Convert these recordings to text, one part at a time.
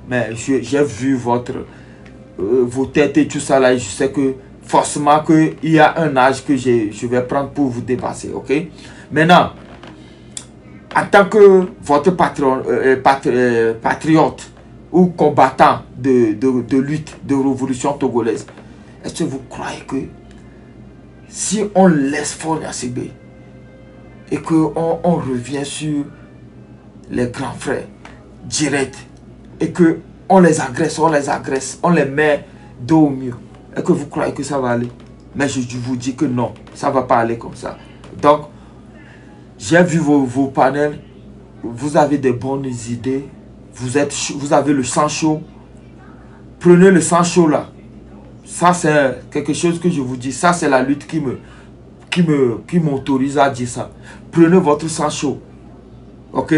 Mais j'ai vu vos têtes et tout ça là. Et je sais que forcément qu'il y a un âge que je vais prendre pour vous dépasser. Ok? Maintenant, en tant que votre patriote ou combattant de lutte, de révolution togolaise, est-ce que vous croyez que si on laisse Faure Gnassingbé et qu'on revient sur les grands frères direct et qu'on les agresse, on les met dos au mur, est-ce que vous croyez que ça va aller? Mais je vous dis que non, ça ne va pas aller comme ça. Donc, j'ai vu vos panels, vous avez des bonnes idées, vous avez le sang chaud. Prenez le sang chaud là. Ça c'est quelque chose que je vous dis, ça c'est la lutte qui m'autorise à dire ça. Prenez votre sang chaud. Ok?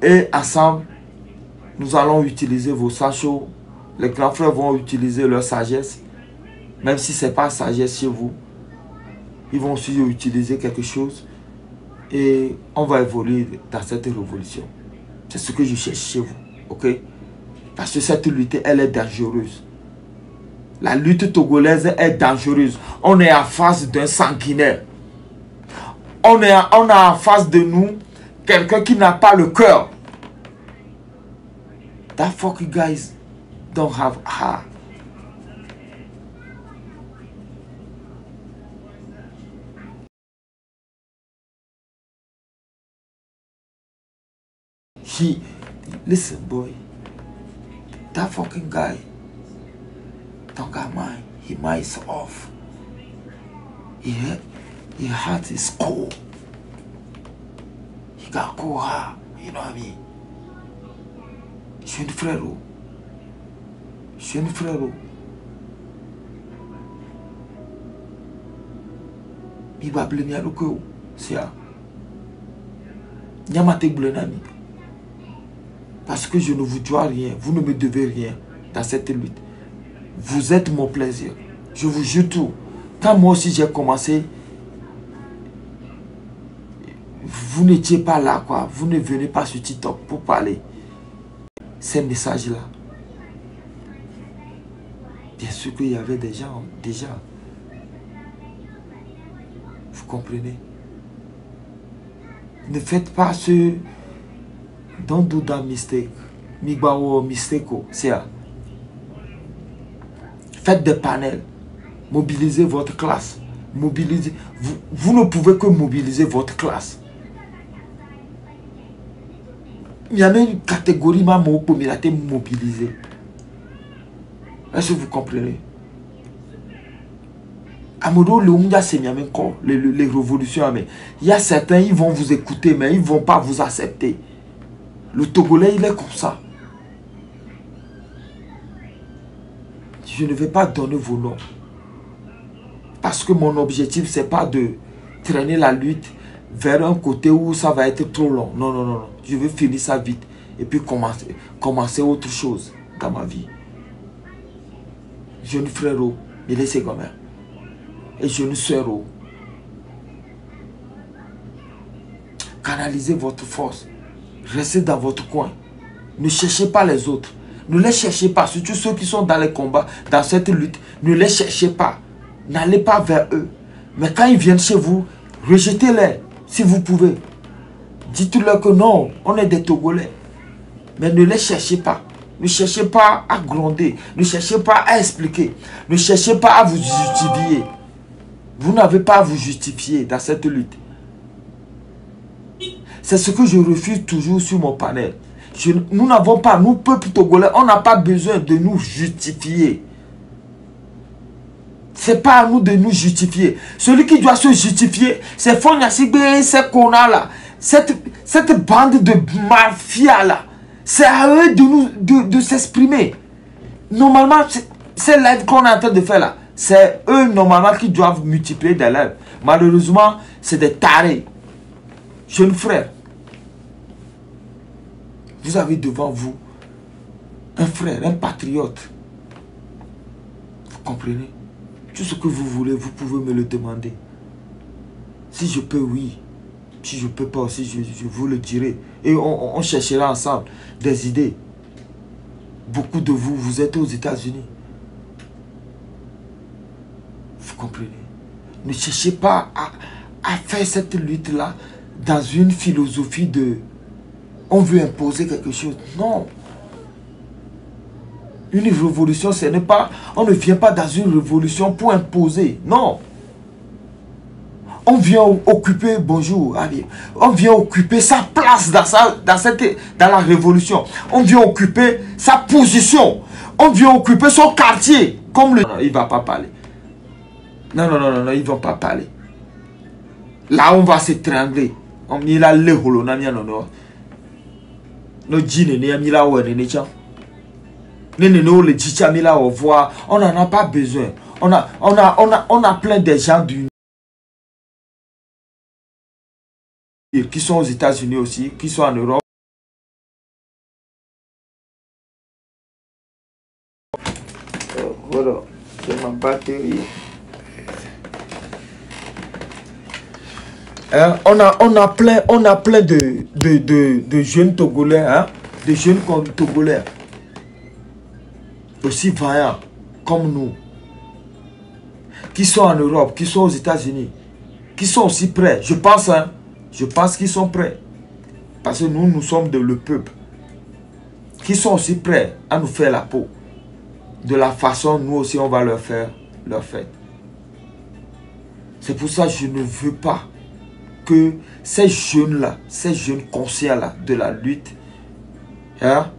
Et ensemble, nous allons utiliser vos sangs chauds. Les grands frères vont utiliser leur sagesse. Même si ce n'est pas sagesse chez vous. Ils vont aussi utiliser quelque chose. Et on va évoluer dans cette révolution. C'est ce que je cherche chez vous. Ok? Parce que cette lutte, elle est dangereuse. La lutte togolaise est dangereuse. On est en face d'un sanguinaire. On a en face de nous quelqu'un qui n'a pas le cœur. That fucking guys don't have heart. Listen, boy. That fucking guy don't got mind. His mind is off. His heart is cold. He got cold heart. You know what I mean? Jeune frérot. Jeune frérot. Mi va blâmer le cœur. C'est ça. Nyamate blenami. Parce que je ne vous dois rien. Vous ne me devez rien dans cette lutte. Vous êtes mon plaisir. Je vous jure tout. Quand moi aussi j'ai commencé, vous n'étiez pas là, quoi. Vous ne venez pas sur TikTok pour parler. Ces messages-là. Bien sûr qu'il y avait des gens, déjà. Vous comprenez? Ne faites pas ce... Don't do that mistake. Migbawo mistake. C'est ça. Faites des panels. Mobilisez votre classe. Mobilisez. Vous ne pouvez que mobiliser votre classe. Il y a une catégorie qui a été mobilisée. Est-ce que vous comprenez? Amodo, les révolutions, il y a certains, ils vont vous écouter, mais ils ne vont pas vous accepter. Le Togolais, il est comme ça. Je ne vais pas donner vos noms. Parce que mon objectif, ce n'est pas de traîner la lutte vers un côté où ça va être trop long. Non, non, non, non. Je veux finir ça vite. Et puis commencer autre chose dans ma vie. Jeune frérot, me laissez comme ça. Et jeune sœur, canalisez votre force. Restez dans votre coin. Ne cherchez pas les autres. Ne les cherchez pas. Surtout ceux qui sont dans les combats, dans cette lutte. Ne les cherchez pas. N'allez pas vers eux. Mais quand ils viennent chez vous, rejetez-les si vous pouvez. Dites-leur que non, on est des Togolais. Mais ne les cherchez pas. Ne cherchez pas à gronder. Ne cherchez pas à expliquer. Ne cherchez pas à vous justifier. Vous n'avez pas à vous justifier dans cette lutte. C'est ce que je refuse toujours sur mon panel. Nous n'avons pas, nous, peuple togolais, on n'a pas besoin de nous justifier. Ce n'est pas à nous de nous justifier. Celui qui doit se justifier, c'est Faure Gnassingbé, ces connards-là. Cette bande de mafia-là. C'est à eux de s'exprimer. Normalement, ces lives qu'on est en train de faire là, c'est eux normalement qui doivent multiplier des lives. Malheureusement, c'est des tarés. Jeunes frères, vous avez devant vous un frère, un patriote. Vous comprenez? Tout ce que vous voulez, vous pouvez me le demander. Si je peux, oui. Si je ne peux pas aussi, je vous le dirai. Et on cherchera ensemble des idées. beaucoup de vous, vous êtes aux États-Unis. Vous comprenez? Ne cherchez pas à faire cette lutte-là dans une philosophie de on veut imposer quelque chose. Non. Une révolution, ce n'est pas... On ne vient pas dans une révolution pour imposer. Non. On vient occuper... Bonjour. Allez, on vient occuper sa place dans la révolution. On vient occuper sa position. On vient occuper son quartier. Comme le... Non, il ne va pas parler. Non, non, non, non, non, ils ne vont pas parler. Là, on va se triangler. On y a le holo, on a mis un honneur. Nos jeans, on a mis là où on est. On n'en a pas besoin. On a plein de gens qui sont aux États-Unis aussi, qui sont en Europe. Voilà, c'est ma batterie. On a plein de jeunes Togolais, hein, de jeunes Togolais. Aussi vaillants comme nous, qui sont en Europe, qui sont aux États-Unis, qui sont aussi prêts. Je pense qu'ils sont prêts. Parce que nous sommes le peuple. Qui sont aussi prêts à nous faire la peau. De la façon, nous aussi, on va leur faire leur fête. C'est pour ça que je ne veux pas que ces jeunes-là, ces jeunes conscients-là de la lutte, hein,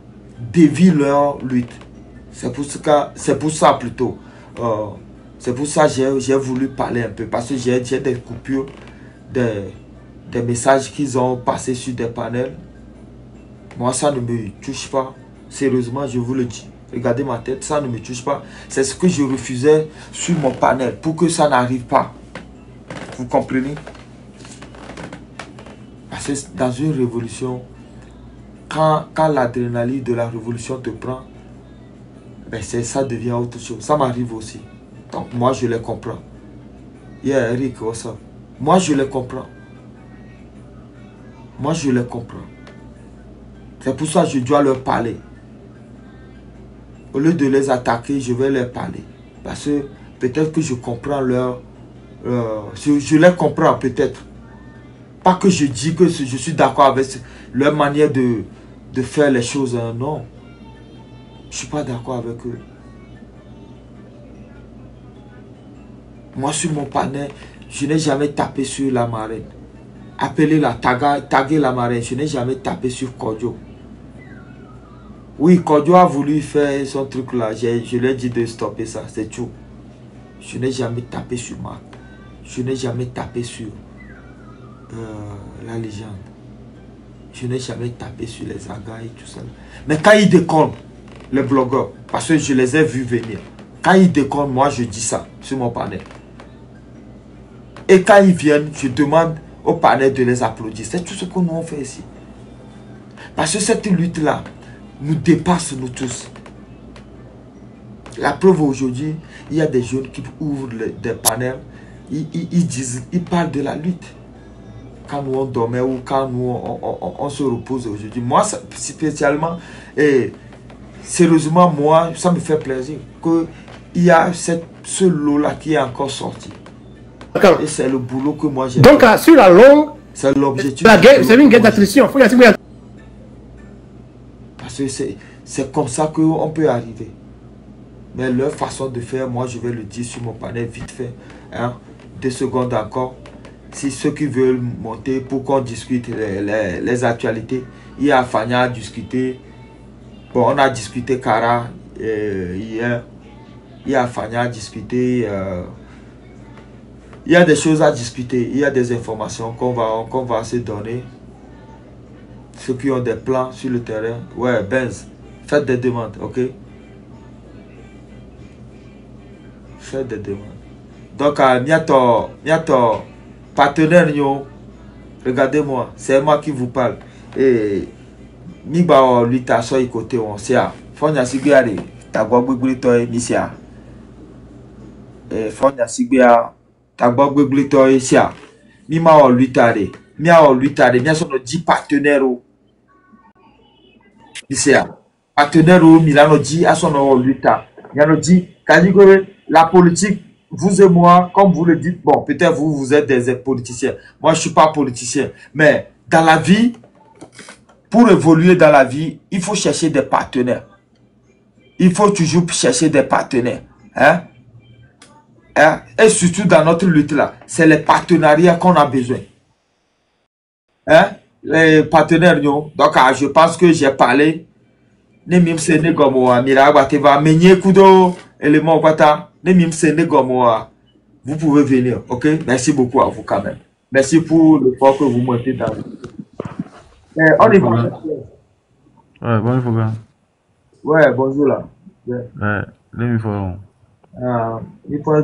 dévient leur lutte. C'est pour ça plutôt. C'est pour ça que j'ai voulu parler un peu. Parce que j'ai des coupures, des messages qu'ils ont passés sur des panels. Moi, ça ne me touche pas. Sérieusement, je vous le dis. Regardez ma tête, ça ne me touche pas. C'est ce que je refusais sur mon panel pour que ça n'arrive pas. Vous comprenez? Parce que dans une révolution, quand l'adrénaline de la révolution te prend, ben ça devient autre chose. Ça m'arrive aussi. Donc moi je les comprends. Yeah, Eric, what's up? Moi je les comprends. Moi je les comprends. C'est pour ça que je dois leur parler. Au lieu de les attaquer, je vais leur parler. Parce que peut-être que je comprends leur... je les comprends peut-être. Pas que je dis que je suis d'accord avec leur manière de faire les choses. Hein, non. Je ne suis pas d'accord avec eux. Moi, sur mon panel, je n'ai jamais tapé sur la marraine. Appelez-la, taguer la marraine. Je n'ai jamais tapé sur Kodjo. Oui, Kodjo a voulu faire son truc là. Je lui ai dit de stopper ça. C'est tout. Je n'ai jamais tapé sur Marc. Je n'ai jamais tapé sur la légende. Je n'ai jamais tapé sur les agas et tout ça. Mais quand ils déconnent, les blogueurs, parce que je les ai vus venir. Quand ils déconnent, moi je dis ça sur mon panel. Et quand ils viennent, je demande au panel de les applaudir. C'est tout ce que nous on fait ici. Parce que cette lutte-là nous dépasse nous tous. La preuve aujourd'hui, il y a des jeunes qui ouvrent des panels. Ils parlent de la lutte. Quand nous on dormait ou quand nous on se repose aujourd'hui. Moi, spécialement, et sérieusement, moi, ça me fait plaisir qu'il y a ce lot-là qui est encore sorti. Et c'est le boulot que moi j'ai. Donc, sur la longue, c'est l'objectif. C'est une guerre d'attrition. Parce que c'est comme ça qu'on peut arriver. Mais leur façon de faire, moi, je vais le dire sur mon panel vite fait. Hein, 2 secondes encore. Si ceux qui veulent monter pour qu'on discute les actualités, il y a Fania à discuter. Bon, on a discuté Kara hier. Il y a Fania à discuter. Il y a des choses à discuter. Il y a des informations qu'on va se donner. Ceux qui ont des plans sur le terrain. Ouais, Benz, faites des demandes, ok? Faites des demandes. Donc, miato partenaire, regardez-moi, c'est moi qui vous parle. Et Miba Lita soy côté on sia. Fonya sigare, tagwa gbegbleto misia. Fonya sigare, tagwa gbegbleto sia. Mima o lutare, mia o lutare, mia sono 10 partenaires. Misia. partenaire au Milano dit à son lutte. Milano dit, la politique, vous et moi, comme vous le dites, bon, peut-être vous êtes des politiciens. Moi, je ne suis pas politicien. Mais dans la vie, pour évoluer dans la vie, il faut chercher des partenaires. Il faut toujours chercher des partenaires. Hein? Hein? Et surtout dans notre lutte là, c'est les partenariats qu'on a besoin. Hein? Les partenaires, non? Donc, je pense que j'ai parlé. Ne mim se ne gomoa mirawa te va menye kudo élément kwata ne mim se ne gomoa. Vous pouvez venir, ok? Merci beaucoup à vous quand même. Merci pour l'effort que vous mettez dans. On y va. Ouais, bonjour. Ouais, bonjour là. Ouais, les fois. Il faut un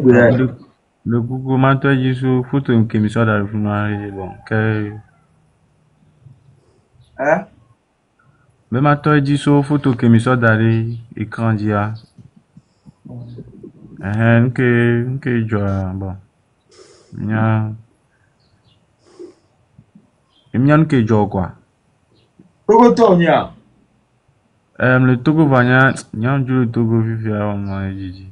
le Google m'a dit sur photo une commission d'arrivée bon. Hein? Même à toi, dit sur photo que mis d'aller écran dia. Que bon. Il y a que jo quoi. Togo Tonya. Le Togo vanya, il y a un jour le Togo vivia on m'a dit.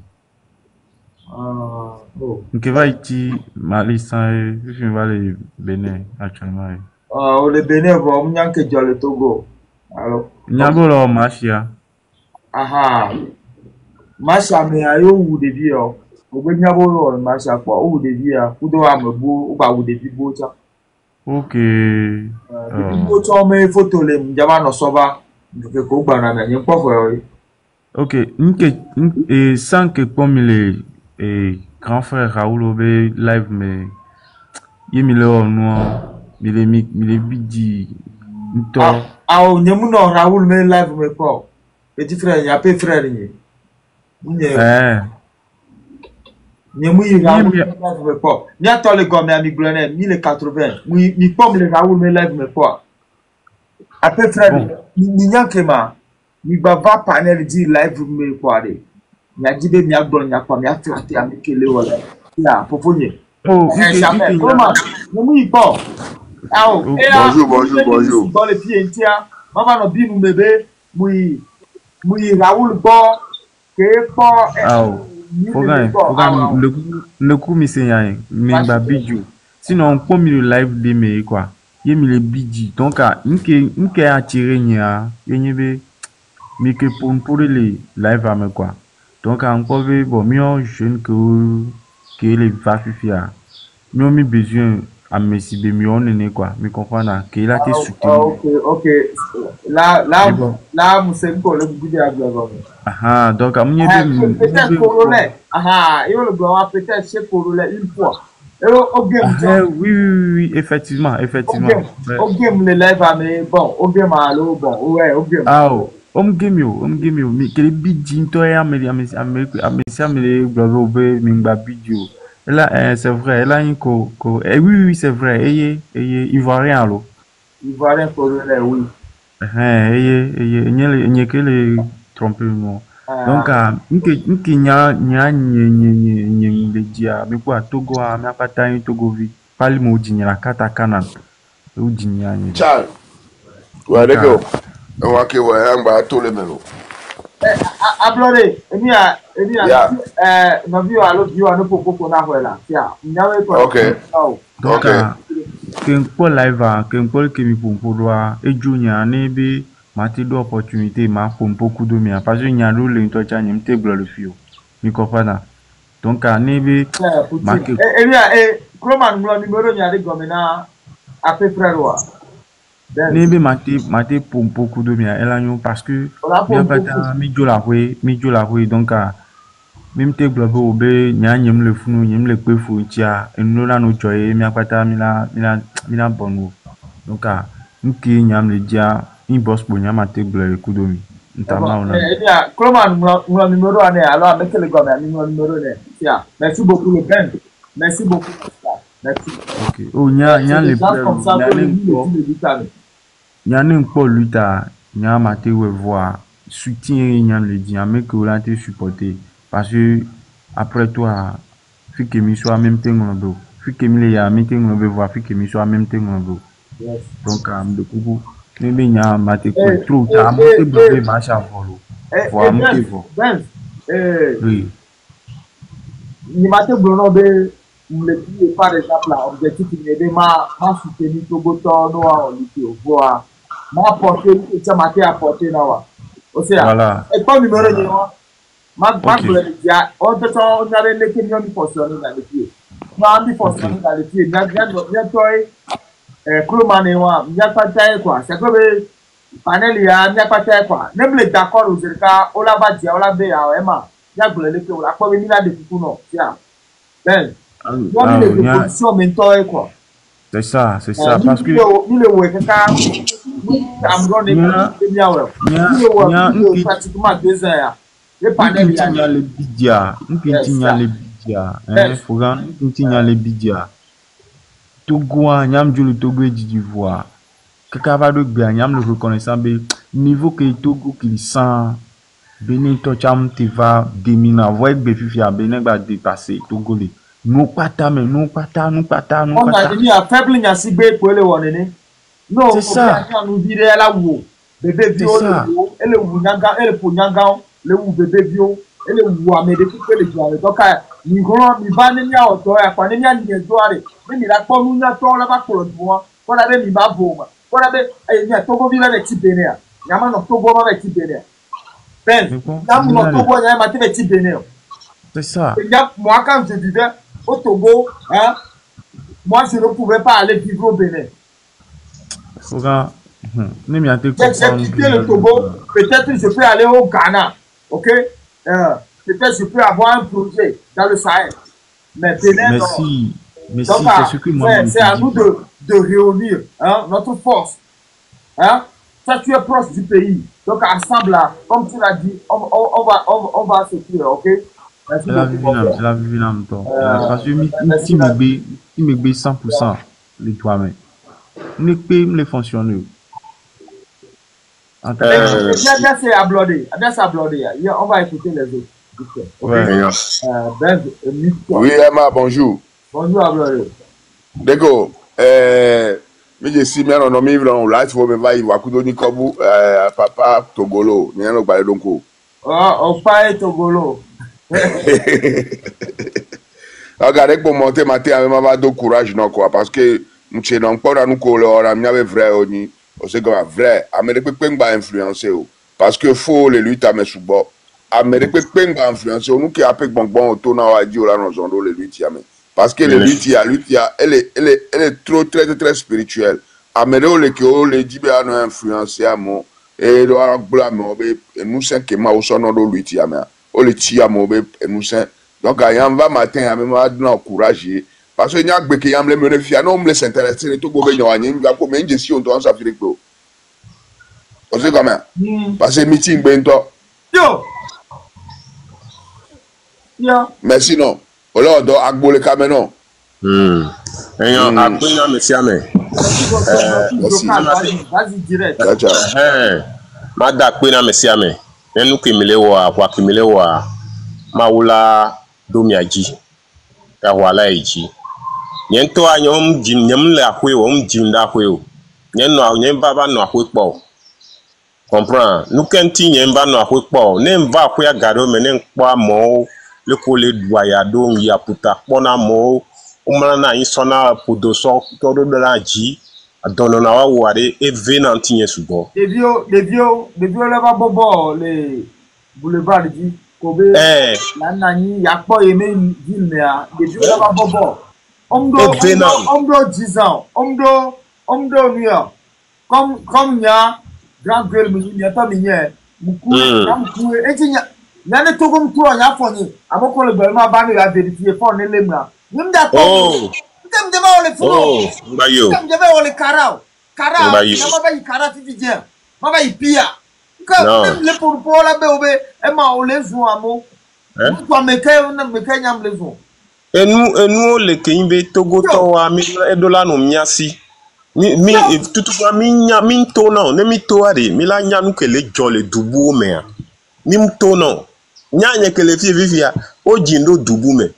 Que va ici Malissa et je vais aller Bénin actuellement. Le Bénin va on y a que jo le Togo. Alors. Nyabolo Machia. Aha. Masha me ayo wu de bi o. Ogbe nyabolo Masha po wu de bi a. Kudo amebo o ba wu de bi bo cha. Ok. Bo cha me photo le mjama no soba. Nke ko gba na nyi pofo yo. Ok, et sans que comme les grand frère Raoul Obé live mais il me le noir, il est bidi. O nyemu no Raoul me live me ko. Petit frère, y a peu frère ni. Nyemu yi Raoul live me ko. Ni ato le gomme ami Glonel 1080. Mi pomme le Raoul me live me ko. A peu frère ni nyankema. Mi baba panel di live me ko ade. Mi ajibe mi agbon nya kwa mi aflate ami kele wala. Ya poponye. Jamais. Comment? Nyemu yi ko. Bonjour. Dans les pieds entiers, maman no binu bébé, mui Raoul Bo, que le coup mi c'est rien, mais ba bidjou. Sinon on le live de me quoi. Il me le bidji. Donc une attiré nya, yenebe mais que pour les live à me quoi. Donc encore bon mieux jeune que les va fifia. Mieux mi besoin à Messi Bémion n'est quoi, me comprendre qu'il a été soutenu. Ok. Là, c'est pour le goût de la gloire. Ah, donc à mon peut-être Corolet. Ah, il le gloire peut-être chez Corolet une fois. Oui, effectivement. Au game le live à mais bon, au game à l'eau, bon, ouais, au game. Ah, on game yo, mais quel bidjin toi à me gloire mingba bidjo. Là, c'est vrai, là, oui, c'est vrai, ivoirien, alors. Ivoirien, Corolet, oui. Il n'y a que les trompés, non. Donc, il y a des dia, mais quoi, Togo, mais pas taille Togo, pas le mot d'igner la katakana. Ou d'igner. Charles, ouais, d'accord. Ok, ouais, on va tous les mélos. Ablore, no view alo view ano popo na hoela. Yeah, nyawe ko. Okay. Donc que live que mi pour doit et junior nebe mati do opportunité ma pour beaucoup de mia parce que nyalo le to cha nyem table le fio. Mi comprendre. Donc nebe marqué Croman mo numéro nya de gomena a peu frère wa. Nebe mati pour beaucoup de mia elanyo parce que mi jola we donc même te globe obe nyanyem le funu nyem le pe fu tia enu la no joye mi apata mi la bonu donc nki nyam le dia inbox bo nyama te globe kudomi ntama ona Croman mo numéro ane alors avec le gomme numéro ne tia merci beaucoup le Ben merci beaucoup merci OK nya le Nyanin Paul Luta, Nyama te voir soutien Nyan le dit, mais que l'on te supporter. Parce que après toi, fi que mi soit même temps on fi que mi le ya mi temps on voir fi que mi soit même temps on donc de coucou Maybe nya mate ko trop ta mo te bebe ma cha volo. Vo mo te vo. Ben, Oui. ni mate blono be le par exemple là objectif ni be ma soutenir Togo no a olite voa. Ma porter et ça mate apporter na wa. O sea, Voilà. et pas numéro ni wa. Ma blé dia, on te on a les qui mi fonctionner dans le pied. Ma mi fonctionner dans le pied. Bien toi Klomane wa nyapata kwa sakobe panel ya nyapata kwa nemble d'accord uzerika ola ba dia ola be ya ema ya glele ke ola kwa mi la de fuku no tia ben yo mi le position mentor quoi C'est ça parce que ni le we kaka am running ni ya we ni pratiquement 2 ans ya le panel ya nya le bidia nya le bidia fogan nya le bidia Togo nyam julu Togo et d'Ivoire kaka va do gba nyam le reconnaissant be niveau que Togo qui sent Benin to cham te va déminer voit be fifia Benin va dépasser Togo le non pata on a dit à faible nya sibe pour le wonene non c'est ça nous dire la wo bébé bio le wo nyanga ele po nyanga le wo bébé bio ele wo amede ki le jare donc ni grand mi ba ni ya oto ya kwa ni ya ni edoare ni la po nu nya to la ba ko mo ko la be mi ba bo ma ko la be ni Togo bi la be ti Benin ya ma no Togo ma be ti Benin ben na mo Togo ya ma ti be ti Benin c'est ça moi quand je vivais au Togo hein moi je ne pouvais pas aller vivre au Benin Foga j'ai quitté le Togo peut-être je peux aller au Ghana OK peut-être je peux avoir un projet dans le Sahel. Mais Benin, merci, donc, c'est ce que moi c'est à nous de réunir notre force. Hein? Ça, tu es proche du pays. Donc, ensemble, là, comme tu l'as dit, on va se tuer, ok? C'est la vie en temps. Parce que si me bé 100% les toi-même, ne peut me fonctionner. Bien, c'est abordé. On va écouter les autres. Ouais. Oui, Emma, bonjour. Bonjour, Ablodé. D'accord. Mais je suis bien en vivant là, tu vois, me va y voir Koudoni Kobu, papa Togolo, n'y a pas de donko. Oh, pas Togolo. Regardez pour monter matin avec ma de courage, non quoi, parce que nous sommes pas dans nous couleurs, on a vrai, on sait comment vrai, Amérique peut pas influencer, parce que faut les luttes à mes sous-bords. Amérique peut pas influencer, nous qui appelons bon autour dans la radio là, nous avons les luttes, parce que les luttes, elle est trop très spirituelle. Amérique les dit bien nous influencer à moi et doit blâmer nous sommes que ma au son de lutte, on les tire à moi et nous sommes donc il y a un matin à même à encourager parce que il y a que y a me fier non me s'intéresser tout go venir il y a comme une gestion dans sa Afrique on sait comment parce que meeting bento yo merci non on leur doit agbo le caménon ayant appris na monsieur ame vas-y direct ma da appris na monsieur ame nous kimile wa kwa kimile wa maula domiaji ya wala eji nyento anyom jim nyem le akwe wo jim da akwe o nyenno nyem baba no akwe po comprend nous kenti nyem ba no akwe po ne mva akwe agado me ne nkwa mo le ko le duaya do ya puta pona mo umana na isona podoso todo de la ji adono na wa ware e venanti yesugo les vieux là bas bobo les boulevard dit Kobe la nani yakpo yeme ville ya les vieux là bas bobo omdo 10 ans omdo nuya comme nya grand gueule mu nya ta minye muku muku etinya nane togo mtu anya foni aboko le gbe ma ba mi la vérifier fo ne lemra nimda ko dem de ba ole funo mbayo dem de ba ole karao na ba yi kara ti je ma ba yi pia ka le pour la be obe e ma ole zu amo ko me ke nyam le zu enu le kembe togo to wa mi edola no miasi mi tutu kwa mi to no ne mi to ari mi la nya nu kele jole dubu me mi to no nya nya kele fifia o jindo dubu me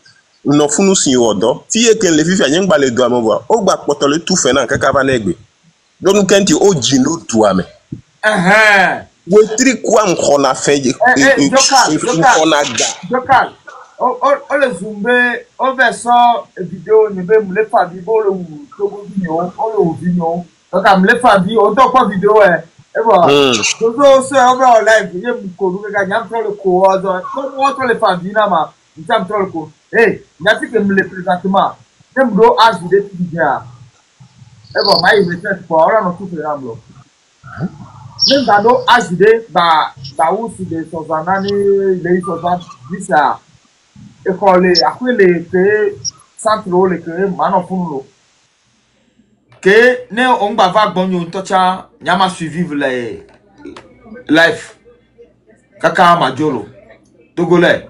no funu si odo ti e kele fifia nya ngba le do amobo o gba poto le tu fe na kaka ba na egbe Donc kenti o jino tuame. Wetri kwa mkona feye mkona ga. Jokal. O le zumbe o verso vidéo ni be mule fa bi bo le togo vignon o le vignon. Donc am le fa bi o to kwa vidéo e bon. So so o be live ye mko ru ga nyam to le ko o zo. Ko mo to le fa bi na ma. Nyam to le ko. Nyati ke mule présentement. Même do âge de bien. Bon, ma il me fait pour on a tout fait là. Même dans nos âges bah où c'est des 60 ans les 70 ça école après les que centre les que mano funulo que ne on va va bon yo tocha nyama suivre les live kaka majolo togolais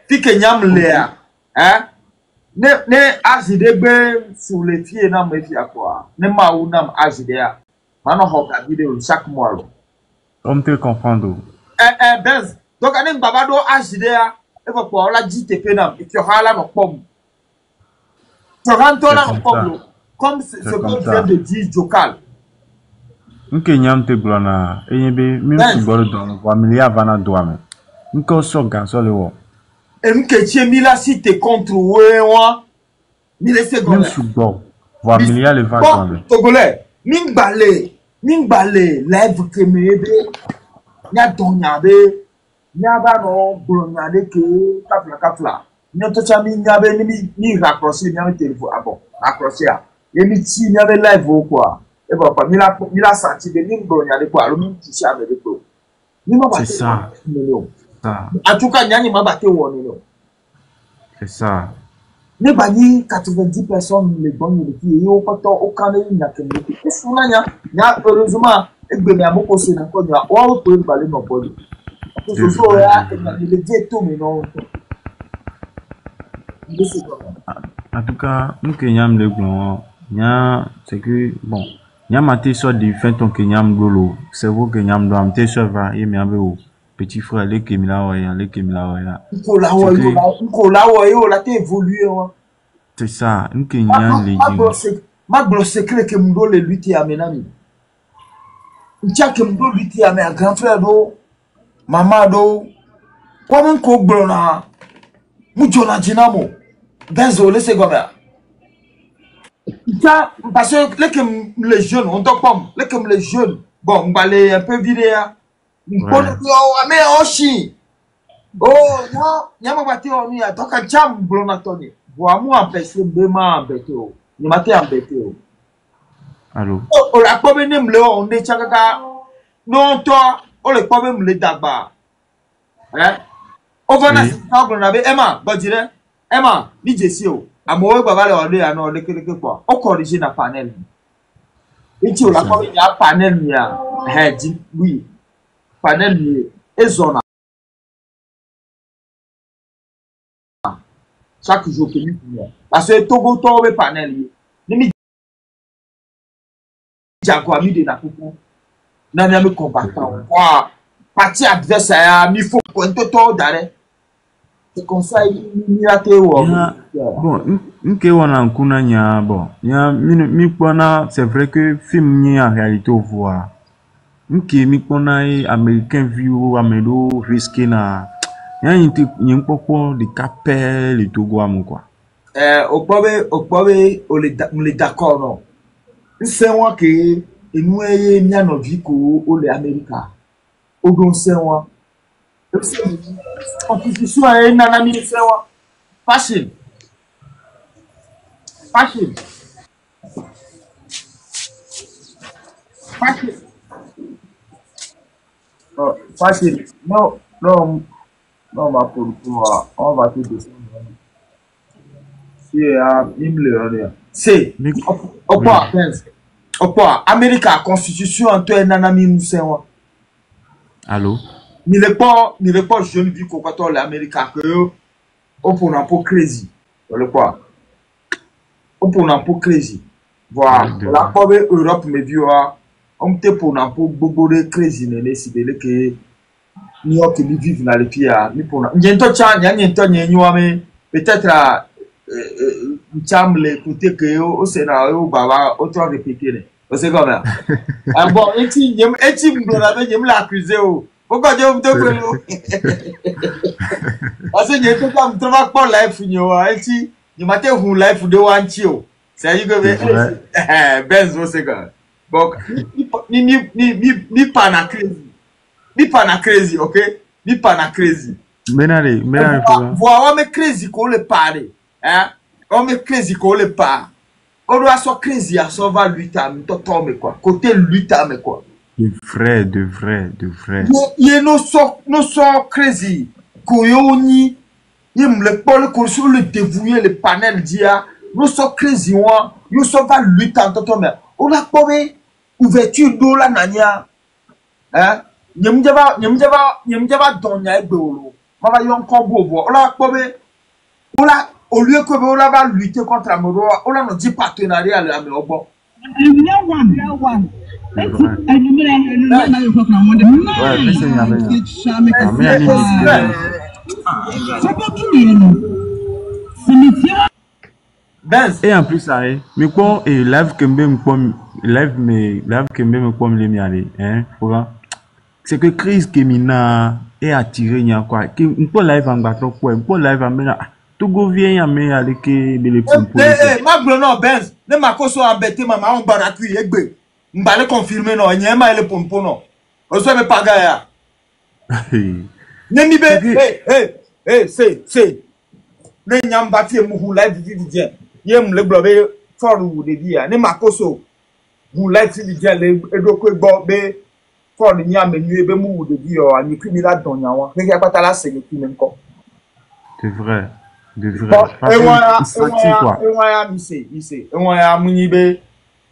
tike nyam lea ne azide gbe sur les pieds na me fia quoi ne ma ou na azide a mano ho ka vidéo chaque mois lo on te comprendre benz donc ane baba do azide a e ko po la JTP na e ti hala no pom Toronto na pom comme ce que vient de dire Jokal nke nyam te glona enyebe mi su gboro don familia vana doame nke so gan so le wo Mkeche mila si te contre wewa mile seconde mi su gbo familia le va doame Togolais mingbale live kemebe nya donya be nya ba no glonya de ke kafla nya to cha mi nya be ni raccrocher nya téléphone abo raccrocher a yemi ti nya be live o quoi e ba pa mila senti de ni glonya de quoi lo mi ti sha be de ko ni ma ba c'est ça en tout cas nyani ma ba te woni no c'est ça ne ba ni 90 personnes les bonnes qui yo pato o kan ni nya kembe e suna nya heureusement egbe mi amoko se na ko nya o to ba le no body so ya le dit tout mais non en tout cas nous que nyam le glon nya c'est que bon nyam a été soit de fin ton que nyam golo c'est vous que nyam do am te so va et mi abe o petit frère les kemila wa ko la wa yo la te évoluer c'est ça nous que nyam le ma gros secret que mdo le lutter amenami ntia que mdo lutter ame grand frère do mama do comme ko blona mu jona jinamo benzo le segoma ça parce que les jeunes on doit pas les jeunes bon m'balé un peu vidé mais aussi non nyama bati oni ya toka jam blona toni voa mu empêcher bema embêté o ni maté embêté o allô o la pobe nem le on de chakaka non toi o le pobe me le dagba o vana si ta blona be Emma bodire Emma ni jesi o amowe baba le ode ya no lekeleke kwa o corriger na panel iti o la pobe ya panel mi ya di oui panel mi ezona chaque jour que nous parce que Togo tobe panel ni mi jago mi de na kuku na mi combattant quoi parti adversaire mi faut pointer to dare c'est comme ça il a été bon nke wana nkuna nya bon ya mi pona c'est vrai que film ni en réalité au voir nke mi pona américain view amelo risqué na ya yin popo de capel et Togo amu quoi au pobe on les d'accord non c'est moi que nous y nya no viko o le America o don c'est moi constitution est nana mi c'est moi facile facile non ma pour on va te descendre c'est Amérique constitution en toi nanami musewa allô ni le pas jeune vu qu'on quand l'Amérique que on pour un peu crazy le quoi on pour un peu crazy voilà la pauvre Europe me vieux on te pour un peu bobo de crazy ne si belle que New York ni vivre dans les pieds ni pour n'ento cha n'ento nyanywa mais peut-être M'cham écouter que au Sénat, au Baba, autant répéter. C'est comme ça. Ah bon, et tu me l'accusé. Pourquoi Dieu me te parce que je comme travaille pas life et tu m'as un life de one chill. C'est que Benz c'est comme. Bon, ni pas na crazy. Ni pas na crazy, OK? Ni pas na crazy. Menale, Voir on me crazy qu'on le parle. Hein? On me crazy qu'on le parle. On doit soit crazy à sauver lui tam mais quoi. Côté lui tam quoi. De vrai. Il no so crazy. Koyoni, il me le parle sur le dévoué le panel dia. No so crazy one. You so va lui tam mais. On a pas ouverture d'eau la nania. Hein? Nyemjaba donya ebolo. Mama yon kombo bo. On a pas au lieu que on va lutter contre la mort, on a dit partenariat à la mort. Et en plus ça mais quoi et live que me hein c'est que crise que mina est attiré nya quoi que on live en battre quoi on live en mena Togo vient à me aller que les pompons. Ma glono Benz, ne ma koso embêté maman on baraku yegbe. M'bale confirmer non, nyema les pompons non. On se me pagaya. Ne mi be c'est. Ne nyam bati mu live vidie. Yem le globe for ou de dia. Ne ma koso. Mu live vidie le edoko gbo be for nyam menu be mu de dia o ani criminal don nyawa. Ne ya patala se ni kimenko. C'est vrai. De vrai. Et voilà, monsieur. Et voilà, Mounibe,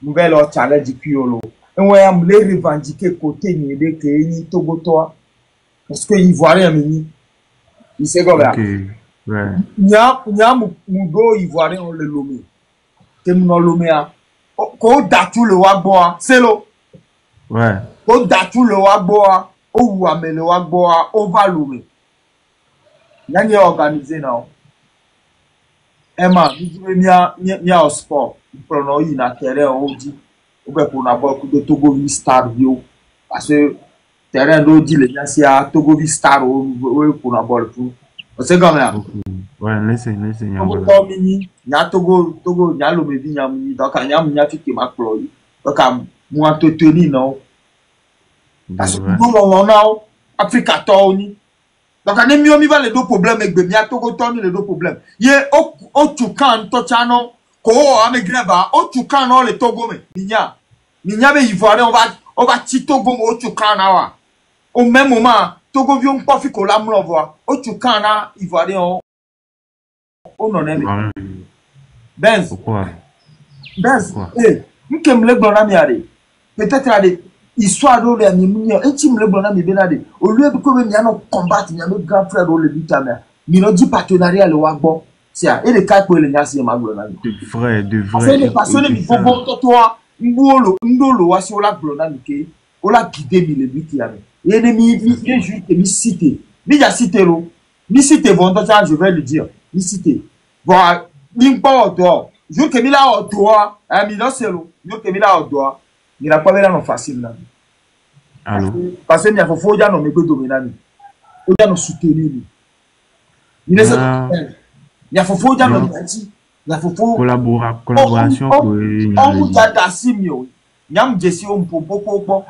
nouvelle challenge Piolo. Et voilà, me les revendiquer côté ni de que ni Togotoa. Parce que Ivoirien, mini. Il sait comme ça. Ouais. Nya Mougo Ivoirien, on le lomé. Que nous lomé à. Ko datu le wagboa, c'est l'eau. Ouais. Ko datu le wagboa, ou wame le wagboa, on va lomé. N'a ni organisé, non. Emma, nous au sport. Nous prenons une terrain, on dit, pour n'avoir que de Togo Star Bio. Parce que terrain d'Odi, les gens, c'est à Togo Star pour n'avoir le tout. C'est comme ça. Ouais, laissez. Togo Mini, n'a Togo, n'a le médi, n'a Mini, donc il y a un qui m'a ployé. Donc, moi, te tenir, non. Parce que nous, on a Africa Tony. Donc, on est mieux, on va les deux problèmes avec Bemia, Togo Tony, les deux problèmes. Il y a au Toucan, Tochano, Ko, Amegreba, au Toucan, non, les Togo, mais, Minya, mais Ivoirien, on va ti Togo, au Toucan, là. Au même moment, Togo, vion, pas fait qu'on l'a m'envoie. Au Toucan, là, Ivoirien, on en est. Benz. Pourquoi? Benz, m'kem le bon ami, peut-être, allez. Histoire de l'année, et tu me le bon ami Benade. Au lieu de que nous allons combattre, nous allons grand frère dans le but à mer. Nous avons dit partenariat le Wagbo. C'est et le cas pour les Nassi et Maglonami. De vrai. C'est les passionnés, il faut bon toi. Ndolo, wasi ola glonami ke, ola guidé mi le but à mer. Et les juges que mi cité. Mi ya cité lo. Mi cité bon, donc je vais le dire. Mi cité. Bon, mi pas au dehors. Je que mi là au dehors. Mi non c'est lo. Je que mi là au dehors. Il n'a pas vraiment facile là. Parce qu'il y a faux gens qui me dominent. Il y a nos soutenir. Il y a faux gens qui me disent. Il y a faux collaboration pour on vous a dassimio. Nyam Jessie on popo.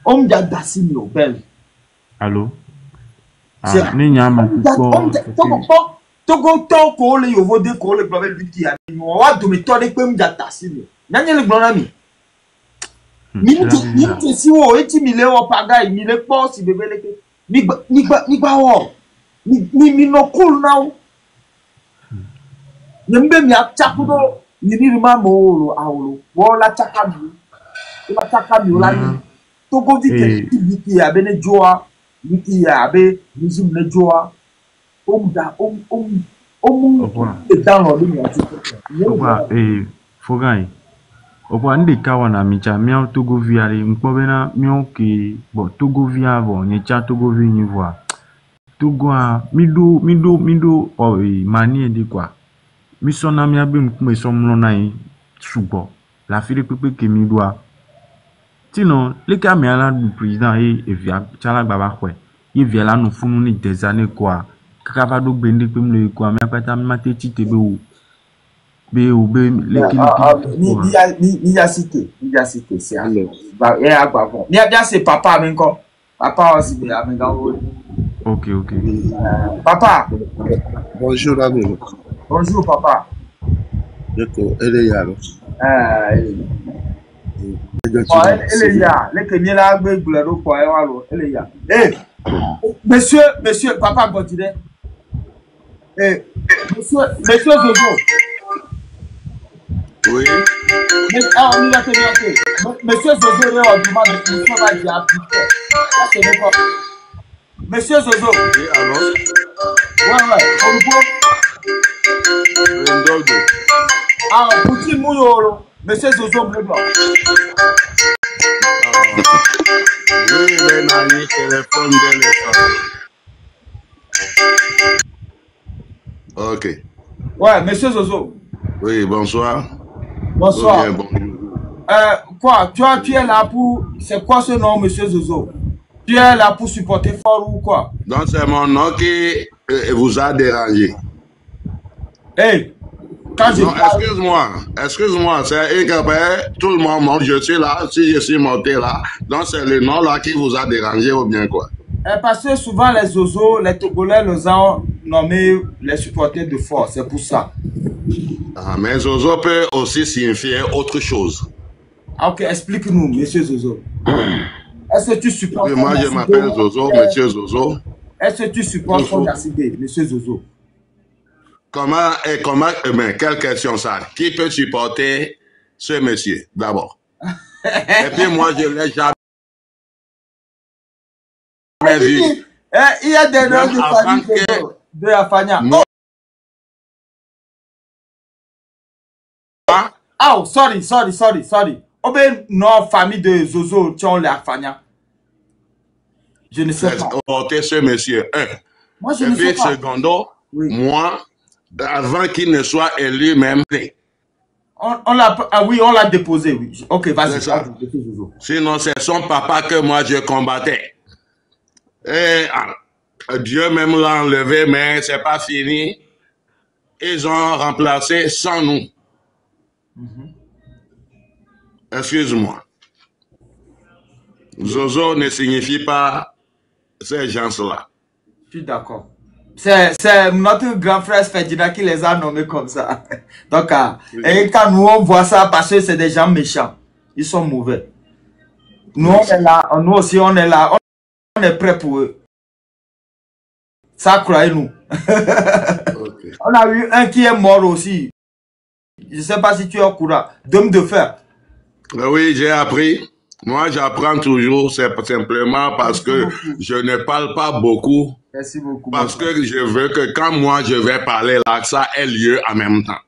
On a dassimio belle. Allô. Ni nyam Togo ko le yovo de ko le global biti ya. Mo wa do me to de pe mja dassimio. Nyanye le glonami. Ni si wo eti mi le wo paga mi le po si bebe leke ni gba wo ni no cool now nembe mi achakudo ni ma mo awolo wo la chakabi la chakabi la ni to go di ke ti ya be ne joa ni ya be ni zum ne joa e down lo ni ati Fogai. Opo ande kawa na micha miao Togo viare mpobena miao ki bo Togo via bo nyecha Togo vi nivwa Togo a mido mani edi kwa mission na mi abe me somlo na yi subo la fili pepe ke mi doa tino le ka mi ala du président et via chala baba kwe ye via la no funu ni des années quoi kaka va do gbende pe mi le quoi mi apata mi mate ti te be o le ni ya cité c'est ba e agba bon ni bien c'est papa mi nko papa aussi be ami ga o. Ok. Papa. Bonjour, ami. Bonjour, papa. D'accord, elle est là. Elle est là. Les Kenyans là, elle est là. Eh, monsieur, papa, continue. Eh, monsieur Zozo. Oui. Monsieur Zozo, on demande de nous faire la appliquer. Ça, c'est quoi? Monsieur Zozo. Oui, alors? Ouais, petit mouillot, monsieur Zozo Bleu. Oui, mais Nani, téléphone de l'école. Ok. Ouais, monsieur Zozo. Oui, bonsoir. Bonsoir. Bien, bonjour. Quoi, tu es là pour... C'est quoi ce nom, monsieur Zozo? Tu es là pour supporter fort ou quoi? Donc, c'est mon nom qui vous a dérangé. Hey, quand je... Non, excuse-moi, c'est une capelle, tout le monde monte, je suis là, si je suis monté là, donc c'est le nom là qui vous a dérangé ou bien quoi? Parce que souvent les Zozo, les Togolais les ont nommés les supporters de fort, c'est pour ça. Ah, mais Zozo peut aussi signifier autre chose. Ok, explique-nous, monsieur Zozo. Est-ce que tu supportes... Moi, je m'appelle Zozo, monsieur Zozo. Est-ce que tu supportes Fondacide, monsieur Zozo? Mais quelle question ça? Qui peut supporter ce monsieur, d'abord? Et puis moi, je ne l'ai jamais vu. Il y a des noms de famille de la famille. Oh, sorry. Oh ben, non, famille de Zozo, tu as la famille. Je ne sais pas. Supporter ce monsieur, Moi, je ne sais pas. Secondo, oui. Moi, avant qu'il ne soit élu même. On l'a déposé, oui. Ok, vas-y. Sinon, c'est son papa que moi je combattais. Et Dieu même l'a enlevé, mais c'est pas fini. Ils ont remplacé sans nous. Excuse-moi. Zozo ne signifie pas ces gens-là. Je suis d'accord. C'est notre grand frère Ferdinand qui les a nommés comme ça. Donc, et quand nous on voit ça, parce que c'est des gens méchants. Ils sont mauvais. Nous, on est là, nous aussi, on est là. On est prêt pour eux. Ça, croyez-nous. Okay. On a eu un qui est mort aussi. Je ne sais pas si tu es au courant. D'homme de fer. Oui, j'ai appris. Moi, j'apprends toujours, c'est simplement parce que je ne parle pas beaucoup. Merci beaucoup. Parce que je veux que quand moi je vais parler là, ça ait lieu en même temps.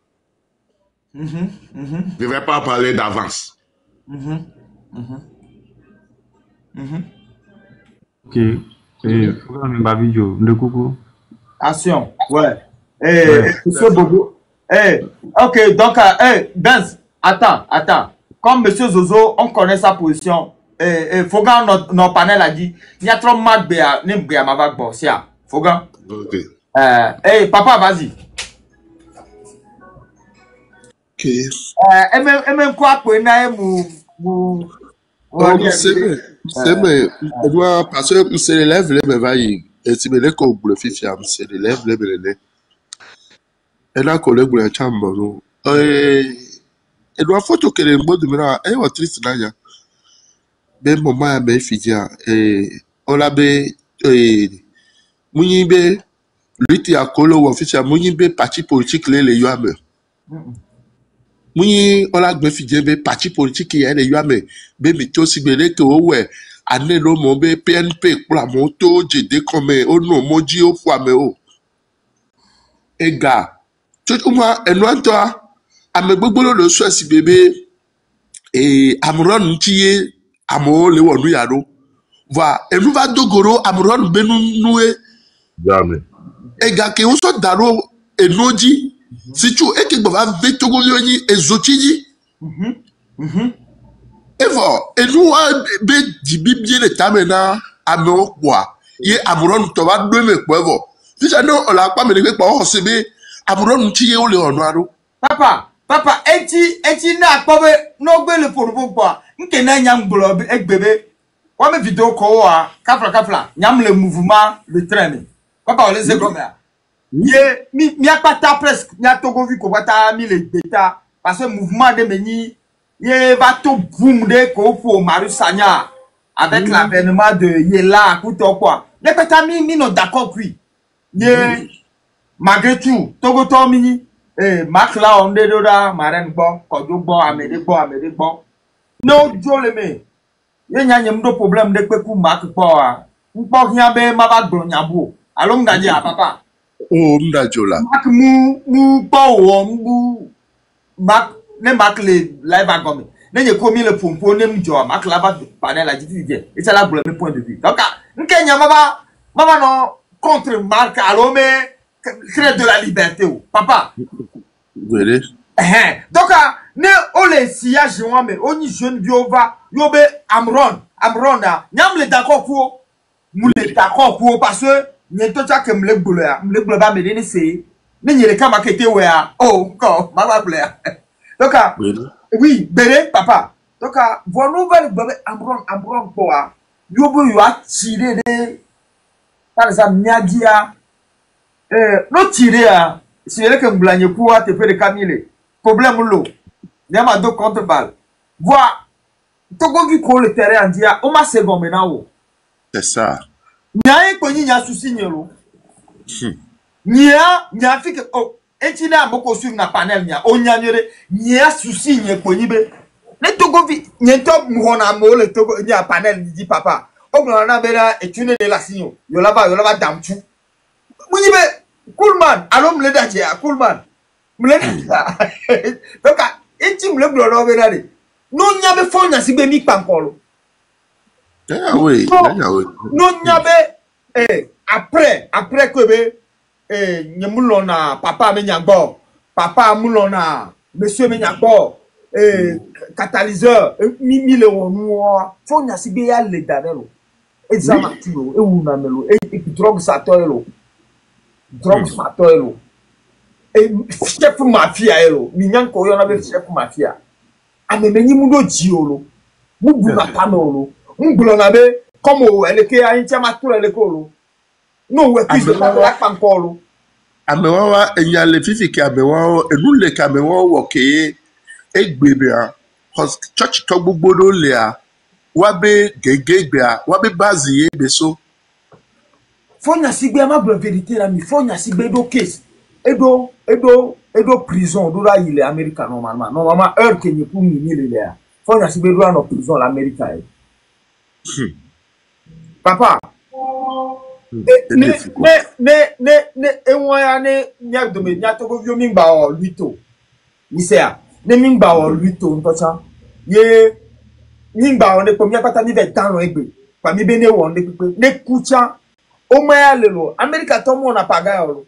Je ne vais pas parler d'avance. Ok. Action. Ouais. Ok, donc, Benz, attends. Comme M. Zozo, on connaît sa position. Fogan, notre panel a dit, il y a trop mal de ma vague borsia. Fogan. Ok. Papa, vas-y. Ok. Même quoi, c'est vrai. Parce que c'est l'élève, les vailles. Et si les co le fifia, c'est l'élève, les belés. Et là, collègue, le chambre. Et doit photo que les mots de mira, et ou triste là, ben maman ben fidia, et on l'a ben, mounibe, lui a colo ou officiel, mounibe parti politique les yuame. Mouni, on l'a ben fidia, ben parti politique qui est les yuame, ben mito si belé que ouais, année no mon ben PNP pour la moto, j'ai décommé, oh non, mon dieu, au foie, mais oh. Et gars, tout au moins, et loin toi, ame gbogbolo le so si bébé et amron ntiye amo le wonu yaro va enu va dogoro amron benu noué jamais et ga ke on so daro enoji Si tu es qui va vite Togo yoni et zotini. Et voilà. Et nous, be di bibie le tamena ameo quoi. Ye amuron to va deux me quoi vo. Si ça non on l'a pas me le quoi on se be amuron tiye o le onwaro. Papa, eti na akpobe no gbe le porbo kwa. Nke na nyam glo ek bébé. Wa me vidéo ko wa kafla nyam le mouvement le train. Papa on les comme ça. Ye mi akpata presque nya Togo vi ko bata mi le beta parce que mouvement de meni ye va tout boom de ko pour Maru Sagna avec l'avènement de Yela couto quoi. Les beta mi non d'accord puis. Ye malgré tout Togo to mini Mark la onde doda maren bo kodo bo amede bo no joleme ye nya nyem do problème de peku Mark bo a mpo hia be maba gbo nyabo alo ngaji a papa Oh mda jola Mark mu bo wo mbu Mark ne Mark le live agome ne ye komi le pompo ne mjo Mark la ba panel a dit et ça la problème point de vue donc nkenya maba no contre Mark alo me créer de la liberté papa. Gwere. Donc ne ole siya jeune mais oni jeune biova yobe amron na nyam le d'accord pour mu le d'accord pour parce que nyento cha ke mle gbulo ba me ni se ne nyere kama kete we oh ko mama plaire donc oui bere papa donc vos nouvelles amron quoi yobo yo a tiré de par exemple nyagia no tiré à si elle que m'blanye pour te faire de Camille problème l'eau nyama do contre balle voir Togo vi ko le terrain andia o ma second maintenant C'est ça. Nya ko ni nya souci nyelo nya fi que oh etina moko suivre na panel nya o nya nyere nya souci nya ko ni be le Togo vi nyento muhona mo le Togo nya panel dit papa o na bera etune de la signo yo là-bas damtu muni be Coolman, allô m'ledadia, Coolman. M'ledadia. Donc, eti m'leblo no benade. Non nyabe fo nya sibe mi pankolo. Ah oui, non nyabe après que be nyamulona papa me nyagbo. Papa mulona monsieur me nyagbo. Catalyseur mi le wonu fo nya sibe ya le danelo. Examatulo, e una melo, e drogue satoelo. Drogue satoelo. E chef mafia elo. Minyanko yo na be chef mafia. Amemeni mundo jiolo. Mubuna panolo. Mbulo na be comme eleke a intia matura elekolo. No we plus de la pankolo. Amewa enya le fifi ki amewa enu le ka amewa wo ke egbebe a. Cause church to gbogbo do le a. Wa be gegegbe a, wa be baziye beso. Fonya sigbe ma bro vérité la mi fonya sigbe do case. Edo prison do la il est américain normalement heure que ni pour ni le là fonya sigbe do en prison l'américain. Papa ne enwaya ne nya do me nya to go vio mingba o luito ni sea ne mingba o luito ntocha ye mingba o ne ko mi apata mi ve tan egbe pa mi be ne wo ne kucha o maya lelo America to mo na paga o.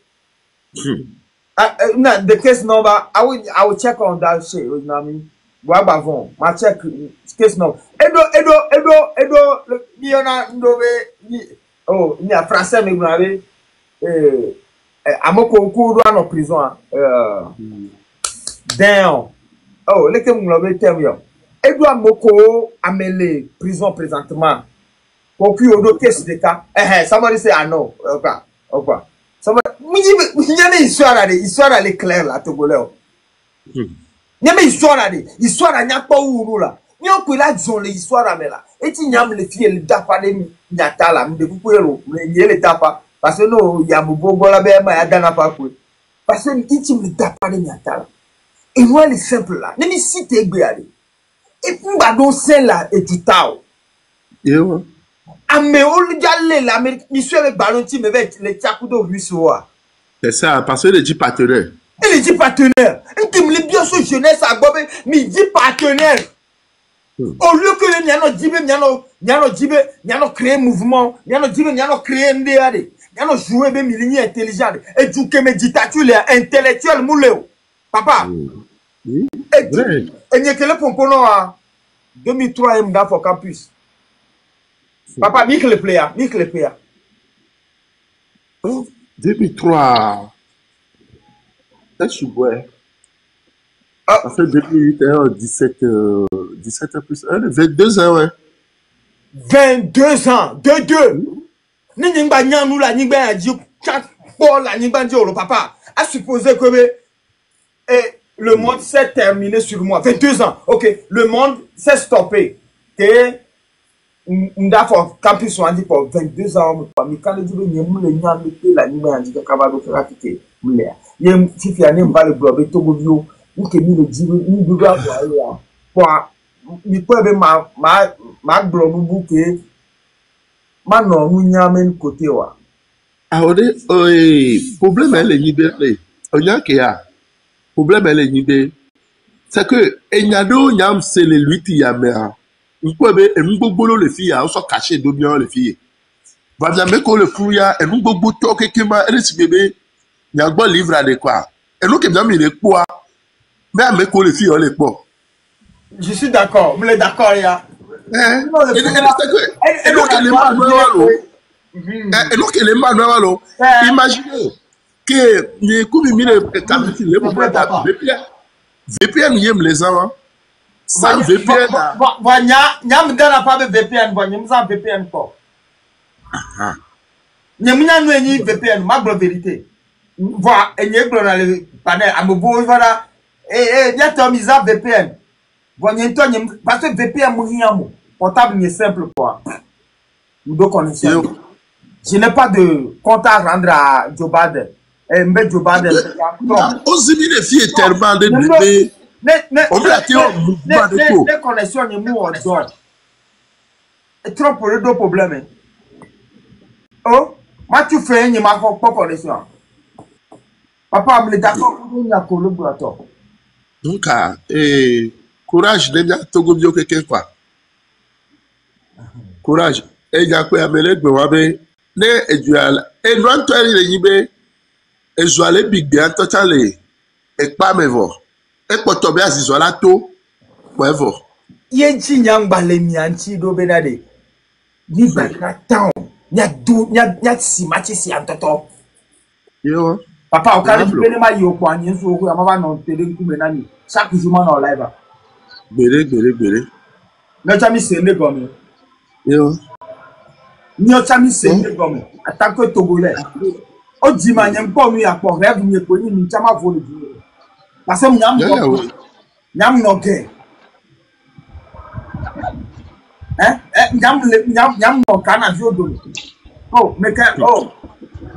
No, the case number I will check on that shit, you know what I mean? Wabavon, ma check case number. Edo Miona Ndove oh ni a français me grave amoko ko do en prison damn oh leke mu love term yo Edo amoko amele prison présentement pour que odo case de cas somebody say I know okay Nyame histoire elle est claire là togolais. Nyame histoire nya pa uru la. Nyoko la zon le histoire amela. Eti nyam le fie le dafa le nyata la mde kukwelo le nyele dafa parce que no ya mubogo la be ma ya dana pa kwe. Parce que iti le dafa le nyata la. Et moi le simple là. Ne mi cite egbe ale. Et mba do sen la et du tao. Yo. Ame olugale l'Amérique, monsieur avec Balonti me veut les Tchakudo Ruissoa. C'est ça, parce que les 10 partenaires. Et les 10 partenaires. Et qui me bien sur jeunesse à Bobe, mais 10 partenaires. Au lieu que n'y a no créé mouvement, n'y a no créé MDAD. y a joué des milliers intelligents et du que méditature intellectuel moulé papa et n'y a que le pompono à 2003 m dans campus papa Mick le player 2003 c'est ouais ça fait 2008 17 plus 1 22 ans ouais 22 ans 22 ni n'imba nyanu la n'imba a dit chaque fois la n'imba dit papa a supposé que le monde s'est terminé sur moi 22 ans ok le monde s'est stoppé et m'da for campus on dit pour 22 ans mais quand le dit ni le nyanu la n'imba a dit kabado faire quitter m'le yem fifi ani m'va le blobe to govio ou que ni le dit ni doit pour ni peut be ma blobe bouquet maintenant nous n'y a même côté wa problème elle est libérée on y a qu'il y a problème elle est libérée c'est que enyado nyam c'est les lui qui y a mais on peut be mbobolo le filles on soit caché de bien les filles va bien me ko le fouya et mbobo to kekema elle si bébé nya gbo livre de quoi et nous que bien mi le quoi mais me ko le filles on les quoi je suis d'accord vous êtes d'accord ya imaginez que les coups VPN yem les ans sans VPN nyam dana pas VPN nyam sans VPN quoi nyam nyam ni VPN ma vérité voir enye glo na le panel amobo voilà ya tomiza VPN parce que VPN mouillamo portable est simple quoi. Nous deux connaissons. Je n'ai pas de compte à rendre à Joe Biden. Mais Joe Biden. On se dit les filles tellement de bébés. Les connexions ne m'ont pas. Et trop pour les deux problèmes. Oh, moi tu fais une ma pas connexion. Papa me d'accord pour une collaborateur. Donc courage de bien Togo bio quelqu'un quoi. Courage et ya ko amele gbe wa be ne ejuala e no antori le yibe ejuale big de antotale e pa mevo e poto be asizola to wevo ye nchi nyangba le nyanchi do benade ni ba town nya si machi si antoto yo papa o kale bele ma yo kwa nyeso ko amaba no tele nkume nani chaque jour na live gbere no chami se le gomi yo nyo chami se le gomi attaque togolais o di ma nyem po mi apo rêve ni ko ni mi chama vo le di parce que nyam no ge nyam no kana jodo oh me ka oh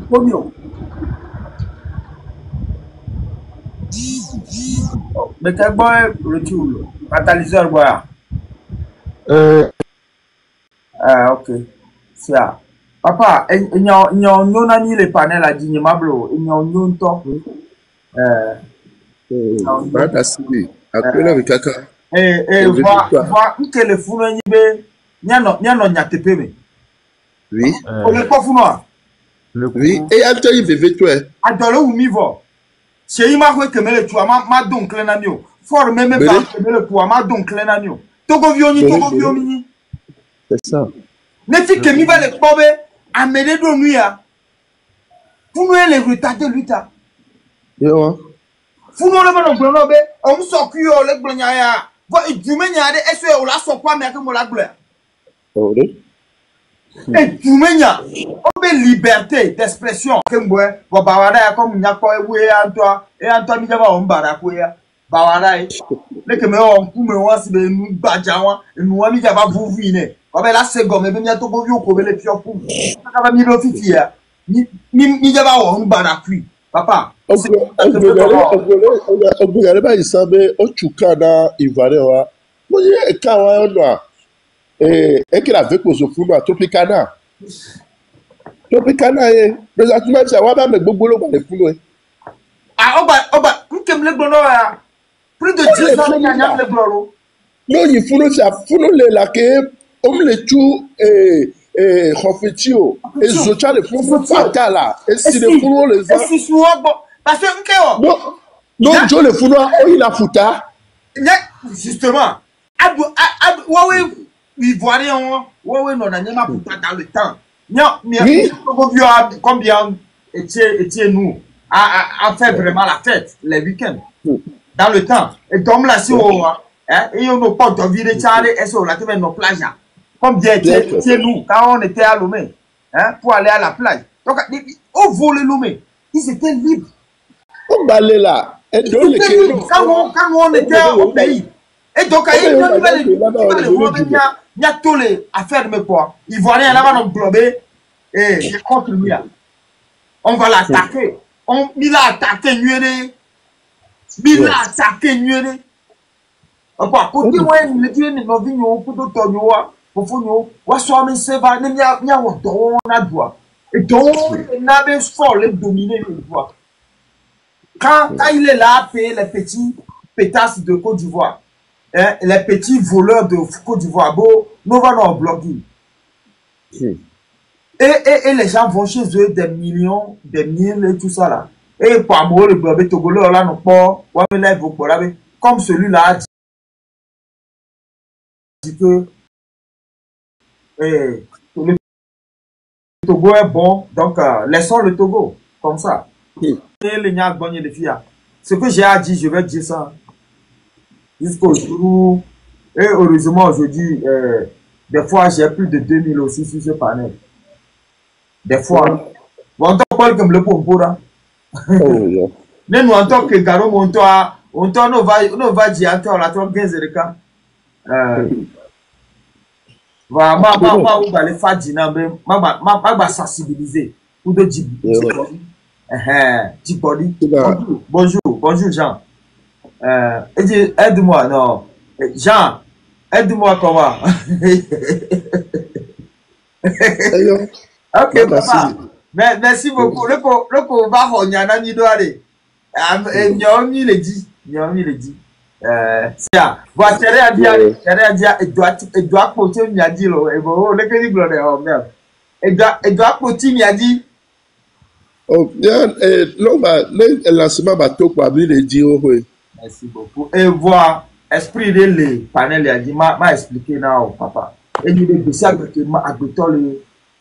ponyo me ka boy retour catalyseur boy ok ça papa nyo na ni le panel a dit mablo nyo to bata sibi akwela bikaka va que le funu ni be nyano nyatepe me oui o le ko funu oui et Anthony bébé toi adolo wu mi vo se ima ko kemele tu ma don klena mi o for me ba kemele tu ma don klena mi o togo vioni c'est ça ne fi kemi va le pobe amede do nuya funu le retardé luta yo funu le ba no gbo be o mu so ku yo le gbo nya ya vo idumenya de eso e o la so kwa me ke mo la gbo oh et dumenya o be liberté d'expression ke mbo vo bawada ya ko munya ko ewe anto mi jaba o mbara ko ya bawada le ke me o ku me won si be nu gbaja won enu wa mi jaba vuvu ine o be la se go me be mi to go vi o ko be le pio fu ka ba mi lo fifi ya mi jaba o mbara ku papa ogbogare ba isabe ochuka na ivare wa mo ye ka wa ono e kira vepo so funu Tropicana ye president wa ba me gbogbo lo gba le funu e oba nkem le gbono ya plus de 10 ans nyam le gboro no yi funu le la ke o mle chu Khofetio, et Zocha le fond fatal là, et si le fond les et si souvent bon parce que non Joe le fond il a fouta justement ouais ivoirien ouais non n'a pas fouta dans le temps non mais combien étiez nous à faire vraiment la fête les week-ends dans le temps et comme là si on et on n'a pas de vie de Charlie et sur la tête de nos plages combien étiez nous quand on était à Lomé pour aller à la plage donc on volait Lomé ils étaient libres on balait là et donc quand on était au pays et donc il y a tous les affaires de mes poids ivoiriens là-bas nous glober et contre lui on va l'attaquer il a attaqué Nuéré il a attaqué Nuéré quoi côté moi le dire ne novi nous pour d'autres nous pour nous wa so me se va ne nya wo don na doa et donc na be fort les dominer les doigts quand il est là payer les petits pétasses de Côte d'Ivoire les petits voleurs de Côte d'Ivoire bon nous va nous bloquer et les gens vont chez eux des millions des mille et tout ça là et pour amour le blobé togolais là non pas wa me lève au là comme celui-là a dit que le Togo est bon, donc laissons le Togo comme ça. Ce que j'ai à dire, je vais dire ça jusqu'au jour. Et heureusement, aujourd'hui, des fois, j'ai plus de 2000 aussi sur ce panel. Des fois, on parle comme le Pompora. Nous, en tant que Garo, on va dire à toi, la 15 de cas. Va les faire ma sensibiliser pour de bonjour Jean aide-moi non Jean aide-moi comment ok papa merci beaucoup le ko va honyana ni do ale nyomi le dit sia voiture a dia et doit porter mi a dit lo e bo le que dit glore oh merde et doit porter mi a dit oh bien non ba le lancement bateau quoi mi le dit oh oui merci beaucoup et voir esprit de le panel a dit m'a expliqué là au papa et il est ça que ma agbeto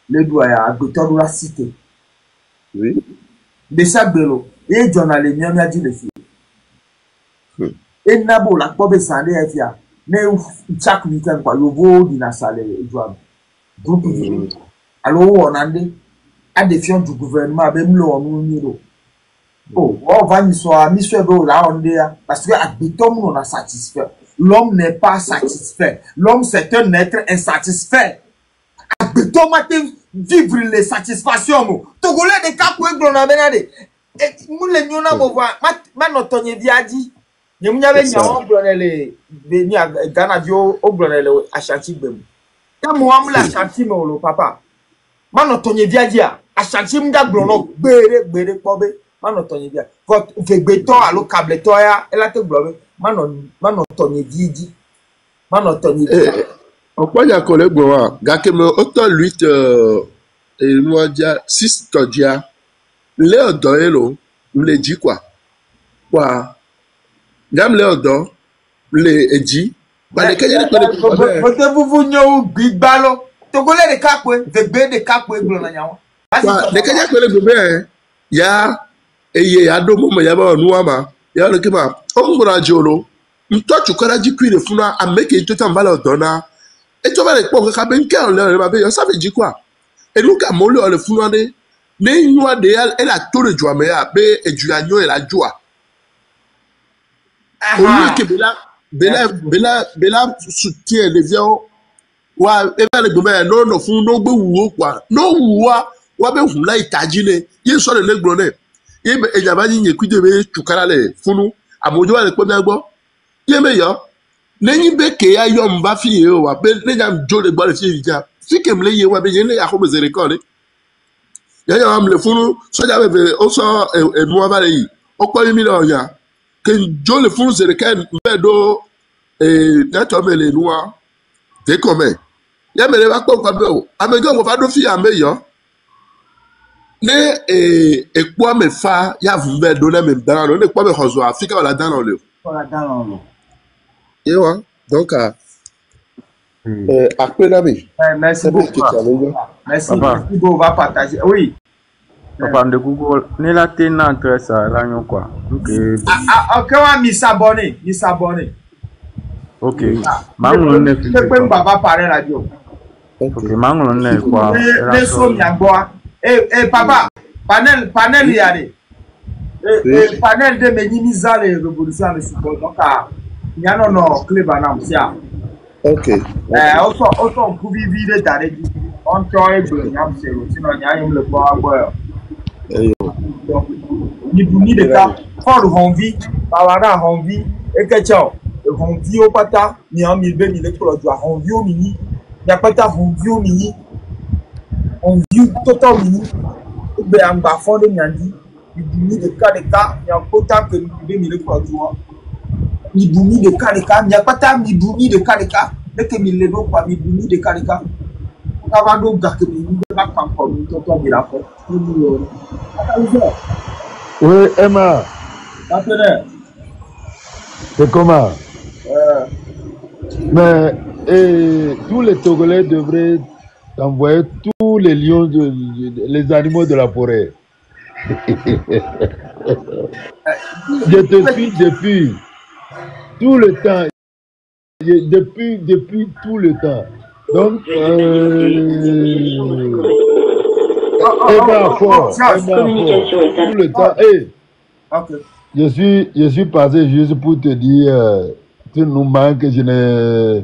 le doit ya agbeto la cité oui de ça belo et journal mi a dit le fille et nabo la pobe sande efia ne chaque weekend kwa yovo dina sale ejoa groupe alors on ande à défiant du gouvernement même le on niro oh on va ni so mi so be la on dia parce que habitom on a satisfait l'homme n'est pas satisfait l'homme c'est un être insatisfait habitom a vivre les satisfactions togolais de cap pour glona benade et nous les nyona mo voir ma notonye viadi ni munyabe nyawo glonele be ni Ghana dio o glonele Ashanti gbem ta mo amla Ashanti me lo papa ma notonye viadi a Ashanti mda glono gbere pobe ma notonye viadi votre vegbeton alo cableton ya ela te globe ma notonye viadi ma notonye Okwanya kole gbowa gakeme autant 8 et moi dia 6 todia le odo elo le di quoi Dame le odo le eji ba le kenya le vote vous nyo bigbalo togolais de capwe vegbe de capwe glona nyawo le kenya le gobe ya eye ado mo ya ba nuama ya le kema omura jolo nto chukara ji kwire funa ameke tota mbala odona eto ba le po ka ben ke le ba be yo sa fe ji kwa e luka mo le funa de ne nwa de la tore joa me ya be eju anyo la joa au que Bella soutient les vieux wa ebe le gbe no fun no gbe wuwo kwa no wuwa wa be hun la itaji ne ye so le gbro ne ye be ejaba ni yekude be tukara le funu amojo wa le pe mi gbo ye me yo leyin be ke ya yo mba fi ye wa be le jam jo le gbo le fi ja fi kem le ye wa be ye le ya ko be zere ko le ya ya am le funu so ja be o so e mo ba le yi o po mi lo ya que Dieu le font zéro qu'un do et d'attendre les lois de commun ya mere ba kpọ kwabe o amego mo fa do fi ame yo ne ekpo me fa ya vumbe do na me dan no ne kpo me hozo Africa wala dan no le yewa donc après là mais merci beaucoup. Merci. Papa. Merci beaucoup, on va partager. Oui. Papa de Google, ne la tena entre ça là nyon quoi. OK. Ok, on va m'y s'abonner, OK. Mango ne fi. Je peux pas parler radio. OK, mango ne quoi. Les sommes ya bois. Papa, panel y aller. Panel de minimiser les révolutions de support. Donc il y a non clé banam sia. OK. On peut vivre dans les on try to yam c'est sinon il y a le bois. Ni de cas fort renvi bawara renvi et que ciao renvi au pata ni en mille be mille pour le renvi au mini il y a pata renvi au mini on vit total mini be en bas fond de nyandi ni de cas il y a pata que ni be mille pour le ni boumi de cas il y a pata ni boumi de cas mais que mille le pas ni boumi de cas avant donc que ni pas encore ni total de la fois. Oui, Emma, c'est comment? Mais tous les Togolais devraient envoyer tous les lions, les animaux de la forêt. Je te suis depuis tout le temps. Depuis tout le temps. Donc, Emma fort, tout le temps. Hey, je suis passé juste pour te dire, tu nous manques, je ne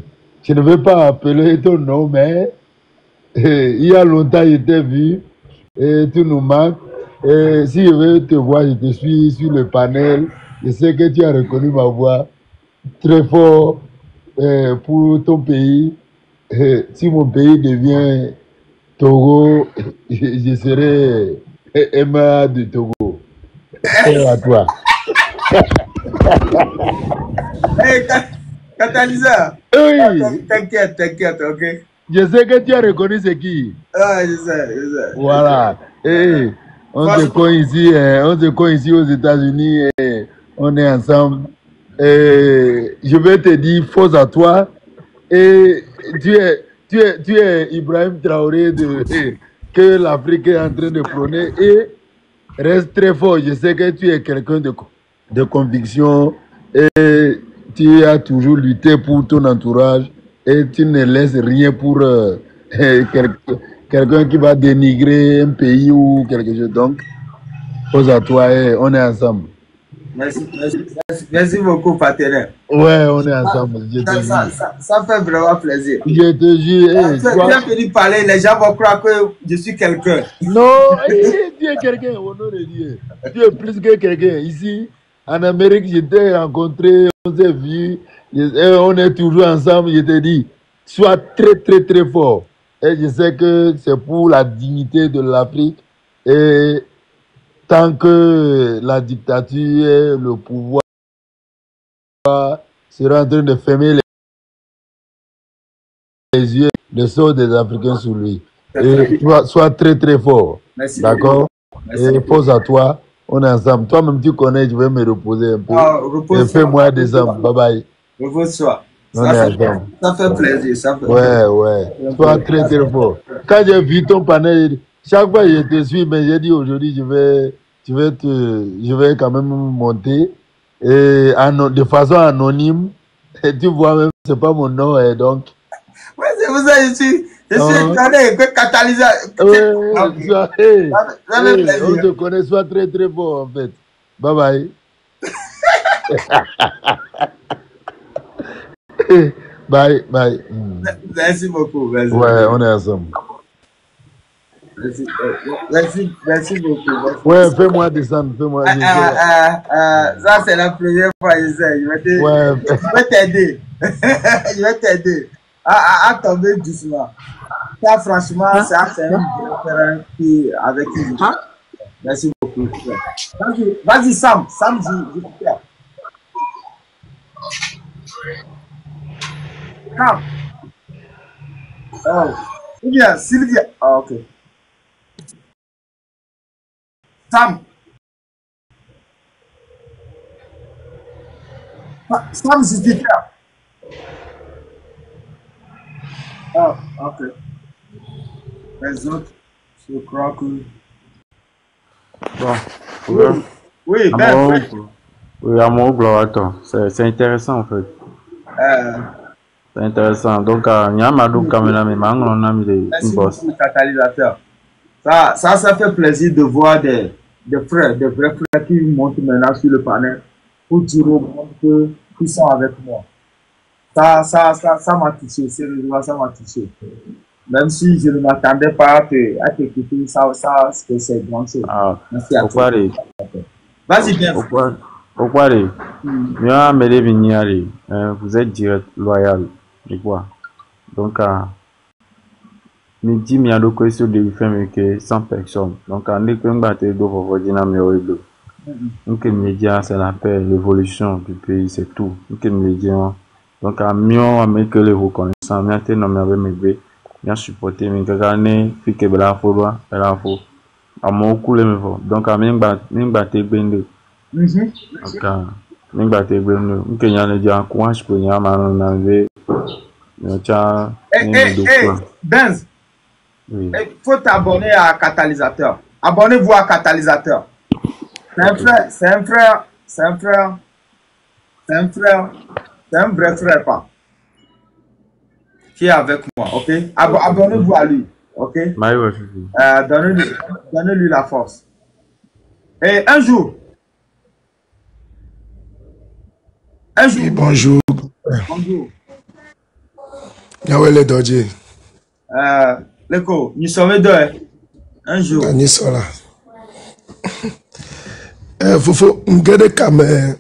vais pas appeler ton nom, mais il y a longtemps, je t'ai vu, et tu nous manques. Et si je veux te voir, je te suis sur le panel. Je sais que tu as reconnu ma voix très fort pour ton pays. Si mon pays devient Togo, je serai Emma de Togo. Et à toi. Hey, catalyseur. Oui. T'inquiète, ok. Je sais que tu as reconnu c'est qui. Ah, je sais. Voilà. Et on se connaît ici aux États-Unis et on est ensemble. Et je vais te dire force à toi. Et tu es Ibrahim Traoré que l'Afrique est en train de prôner et reste très fort. Je sais que tu es quelqu'un de conviction et tu as toujours lutté pour ton entourage et tu ne laisses rien pour quelqu'un qui va dénigrer un pays ou quelque chose. Donc, pose à toi et on est ensemble. Merci beaucoup, partenaire. Ouais, on est ensemble. Ça fait vraiment plaisir. Je te jure. Tu as fini de parler, les gens vont croire que je suis quelqu'un. Non, tu es quelqu'un, au nom de Dieu. Tu es plus que quelqu'un. Ici, en Amérique, je t'ai rencontré, on s'est vu, on est toujours ensemble. Je te dis, sois très, très, très fort. Et je sais que c'est pour la dignité de l'Afrique. Et tant que la dictature et le pouvoir sera en train de fermer les yeux, le sort des Africains sur lui. Et sois très très fort. D'accord? Et pose à toi, on est ensemble. Toi-même tu connais, je vais me reposer un peu. Et fais-moi des hommes. Bye bye. Repose-toi. Ça fait plaisir. Ouais. Sois très très fort. Quand j'ai vu ton panel, chaque fois je te suis, mais j'ai dit aujourd'hui je vais quand même monter et de façon anonyme. Et tu vois même, c'est pas mon nom, et donc. Oui, c'est pour ça que je suis étonné que catalyseur. On te connaît, soit très très fort en fait. Bye bye. Bye. Merci beaucoup. Merci. Ouais, on est ensemble. Merci beaucoup. Ouais, fais-moi descendre. Ça, c'est la première fois, je sais. Je vais t'aider. Je vais t'aider à tomber doucement. Ça, franchement, c'est un terrain avec qui. Merci beaucoup. Vas-y, Sam, je faire. Sam. Oh. Ou bien Sylvia. Ah, ok. Sam. Sam, c'est Twitter. Ah, ok. Les autres, je crois que... Bon, Oui, oui, à Ben. mon gloire, c'est intéressant en fait. C'est intéressant. Donc, il y a Madou Kamena, mais on a mis des boss. Catalyseur. Ça fait plaisir de voir des frères, des vrais frères qui montent maintenant sur le panel pour dire au monde qu'ils sont avec moi. Ça m'a touché, sérieusement, ça m'a touché. Même si je ne m'attendais pas à t'écouter, c'est grand chose. Merci à toi. Vas-y, bien. Pourquoi vous êtes direct, loyal, et quoi. Donc, midi, il y a des questions de faire 100 personnes. Donc, on est comme battre d'eau pour dire mais donc, les médias, c'est la paix, l'évolution du pays, c'est tout. Donc, les médias, donc, à mieux, on met que les reconnaissants, mais à tes noms, avec mes bébés, bien supporté, mais que l'année, puis que la faut, la faut. À mon coup, les méfaux. Donc, à même battre, bende. Donc, même battre, bende. Donc, il y a les gens, courage pour y avoir un enlevé. Benz, il faut t'abonner à Catalysateur. Abonnez-vous à Catalysateur. C'est un vrai frère, pas. Qui est avec moi, ok? Abonnez-vous à lui, ok? Donnez-lui la force. Et un jour. Oui, bonjour. Bonjour. Yahweh le Dodje. Leko, nous sommes deux. Un jour. Nous sommes là. Fofo, ngede kame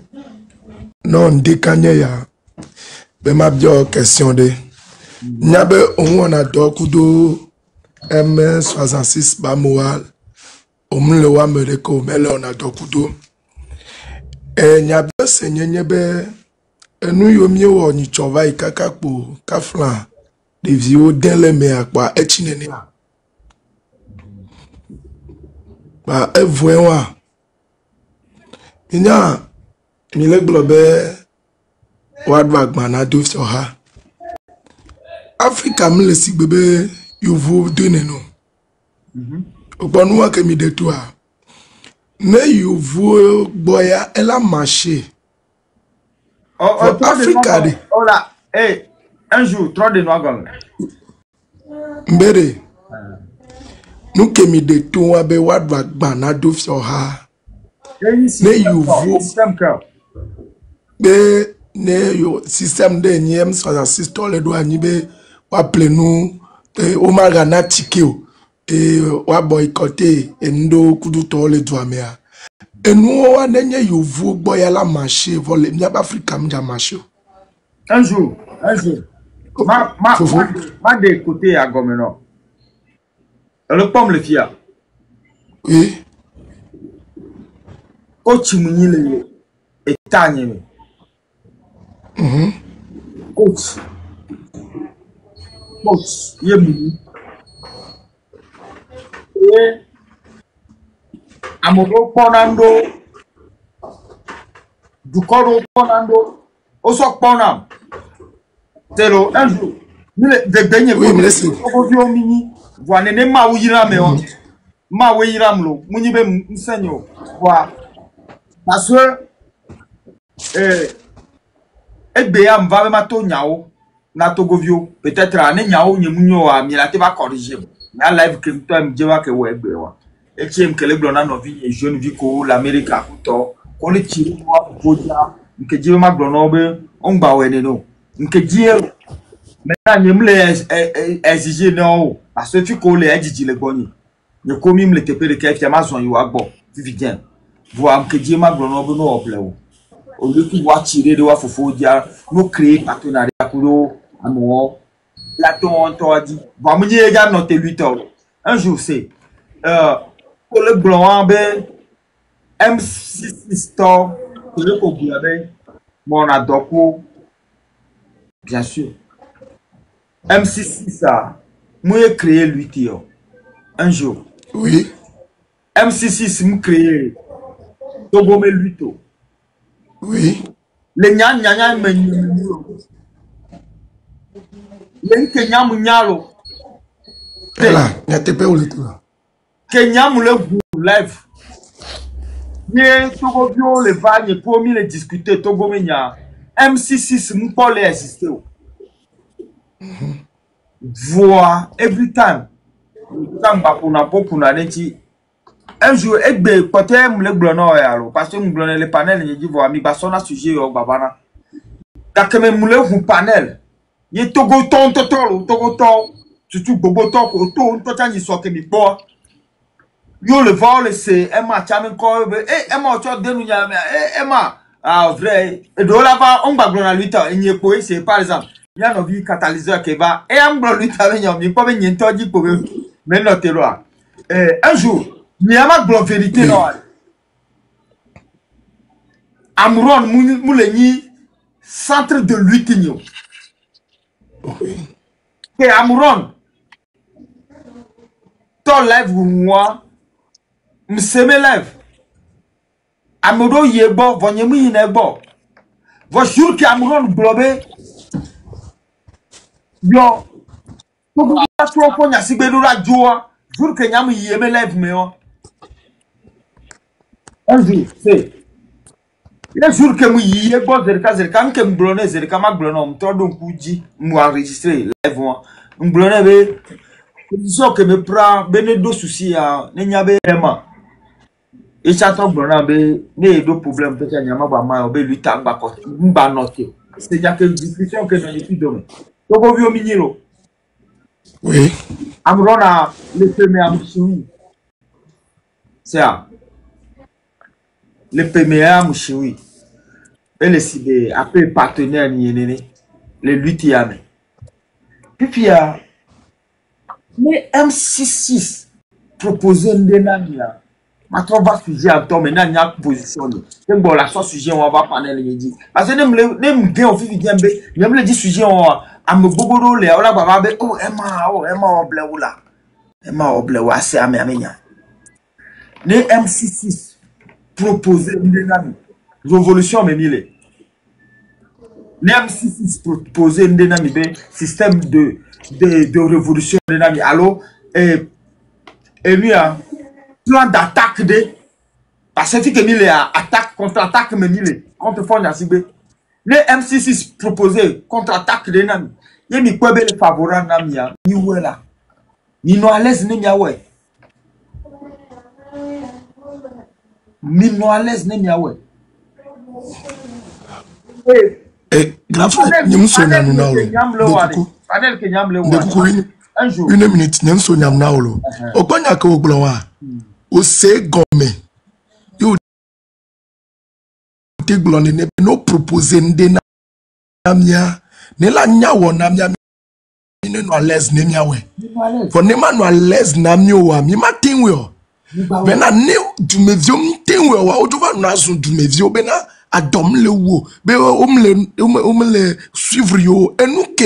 non décagné ya. Ben ma bio question de. Nyabe on a dokudo M66 Bamoual. Omle wa mereko mele on a dokudo. Nyabe senye nyebe enu yomi wo ni chova ikakakpo kaflan. Des vieux dans les mers quoi et chinene bah et voyons ina mi le globe wadwa na do so ha Africa me le si bebe you vous donner non oponu wa ke mi de toi mais you vous boya elle a marché Africa de oh là hey un jour, trop de noix gomme. Mbere. Nous que mi de tout abe wadwa gbana do so ha. Ne you vo. Be ne yo système de nyem 66 tole do ani be wa plenu o magana tikio e wa boycotter endo kudu tole do amea. Enu wa nenye you vo boya la marché vole mi Africa mja marché. Un jour. Ma de côté à Gomeno. Le pomme le fia. Oui. Coach Mounile et Tanya. Coach, Yemuni. Et Amoro Ponando. Du Coro Ponando. Osok Ponam. Telo un jour. De dernier oui, me laisse. Voilà, ne ma ouira me on. Ma ouira mlo. Munibe msenyo. Voilà. Parce que EBA mva ma to nyao na Togovio. Peut-être ane nyao nyemunyo a mi la te va corriger. Na live que toi me djeva que ouais bewa. Et qui aime que les blonds no vie jeune vie ko l'Amérique a kuto. Ko le tiri moi pour dia. Que djeva ma blonobe on ba wene no. Que djeva maintenant, je me exigé non. Parce que tu colles les dit les bonnes. Je commis le TP de quelqu'un m'a son you bon. Vivian. Voir que Dieu m'a glono no opléo. Au lieu de voir tirer de wa fofo dia, nous créer partenariat pour amour. La ton toi dit. Va me dire gars noter 8 heures. Un jour c'est pour le blanc ben M6 store le Kogulabe mon adoko bien sûr. M6 ça, moi j'ai créé l'UT un jour. Oui. MC6 m'a créé Togo me luto. Oui. Le nyanya me le Kenya mu nyalo. Là, il y a tes pères ou le tout là. Kenya mu le live. Ni Togo bio le va ni pour mi le discuter Togo me nya. MC6 mu pas les assister. Voir every time. Tamba kuna popuna neti. Un jour, peut-être me glono yalo parce que me glono le panel ni dit voir mi basona sujet yo babana. Quand même me le panel. Ye Togo ton surtout bobo ton to tani so ke mi po. Yo le vol c'est Emma chamen ko Emma cho de nu nya Emma vrai et do la va on ba glono 8 ans ni ko c'est par exemple il y a no vi catalyseur qui va et am glono 8 ans mi ko be ni to di ko mais noter là un jour il y a ma vérité non. Amron mouleni centre de lutte. Et Amron ton live ou moi m'seme live Amodo yebo vonyemu yinebo vo jour que Amron globé yo to ba to ko nya sigbedu la joa jour que nyam yeme live me o un jour c'est le jour que mu yie bo zerka nke mblone zerka ma blono mto don kuji mu enregistrer live moi mblone be so que me prend benedo souci a nenya be ema e chaton blona be ne do problème peut être nyama ba ma be lui tamba ko mba noter c'est déjà que discussion que dans depuis demain to go vi o miniro oui amrona le premier amsui c'est ça le premier amsui et le cibe après partenaire ni le luthier puis mais MC6 proposé ndenania maintenant va sujet à toi maintenant il y a position donc bon la soit sujet on va panel ni dit parce que nem gain on fait bien be même le dit sujet on am bobodo le ola baba be Emma obleula Emma oblewa c'est amenya ne MC6 proposé ndenania révolution mais mille les MC6 proposé ndenania be système de révolution de nami allo et lui a plan d'attaque de parce que mille attaque contre attaque mais mille contre fond Yasibe les MC6 proposé contre attaque de nami yemi kwebe le favorable nami ya ni wela ni no à l'aise ni miawe ni no à l'aise ni miawe grand frère nyam so nyam na olo panel ke nyam le un jour une minute nyam so nyam na olo ogbanya ka ogblo wa o se gome yo te glo ne no proposer nde na mia ne la nyawo na mia ne no les ne mia we for ne ma no les na mia wa mi ma tin we o be na ne du mevio tin we wa o do va na so du mevio be na adom le wo be o me le suivre yo enu ke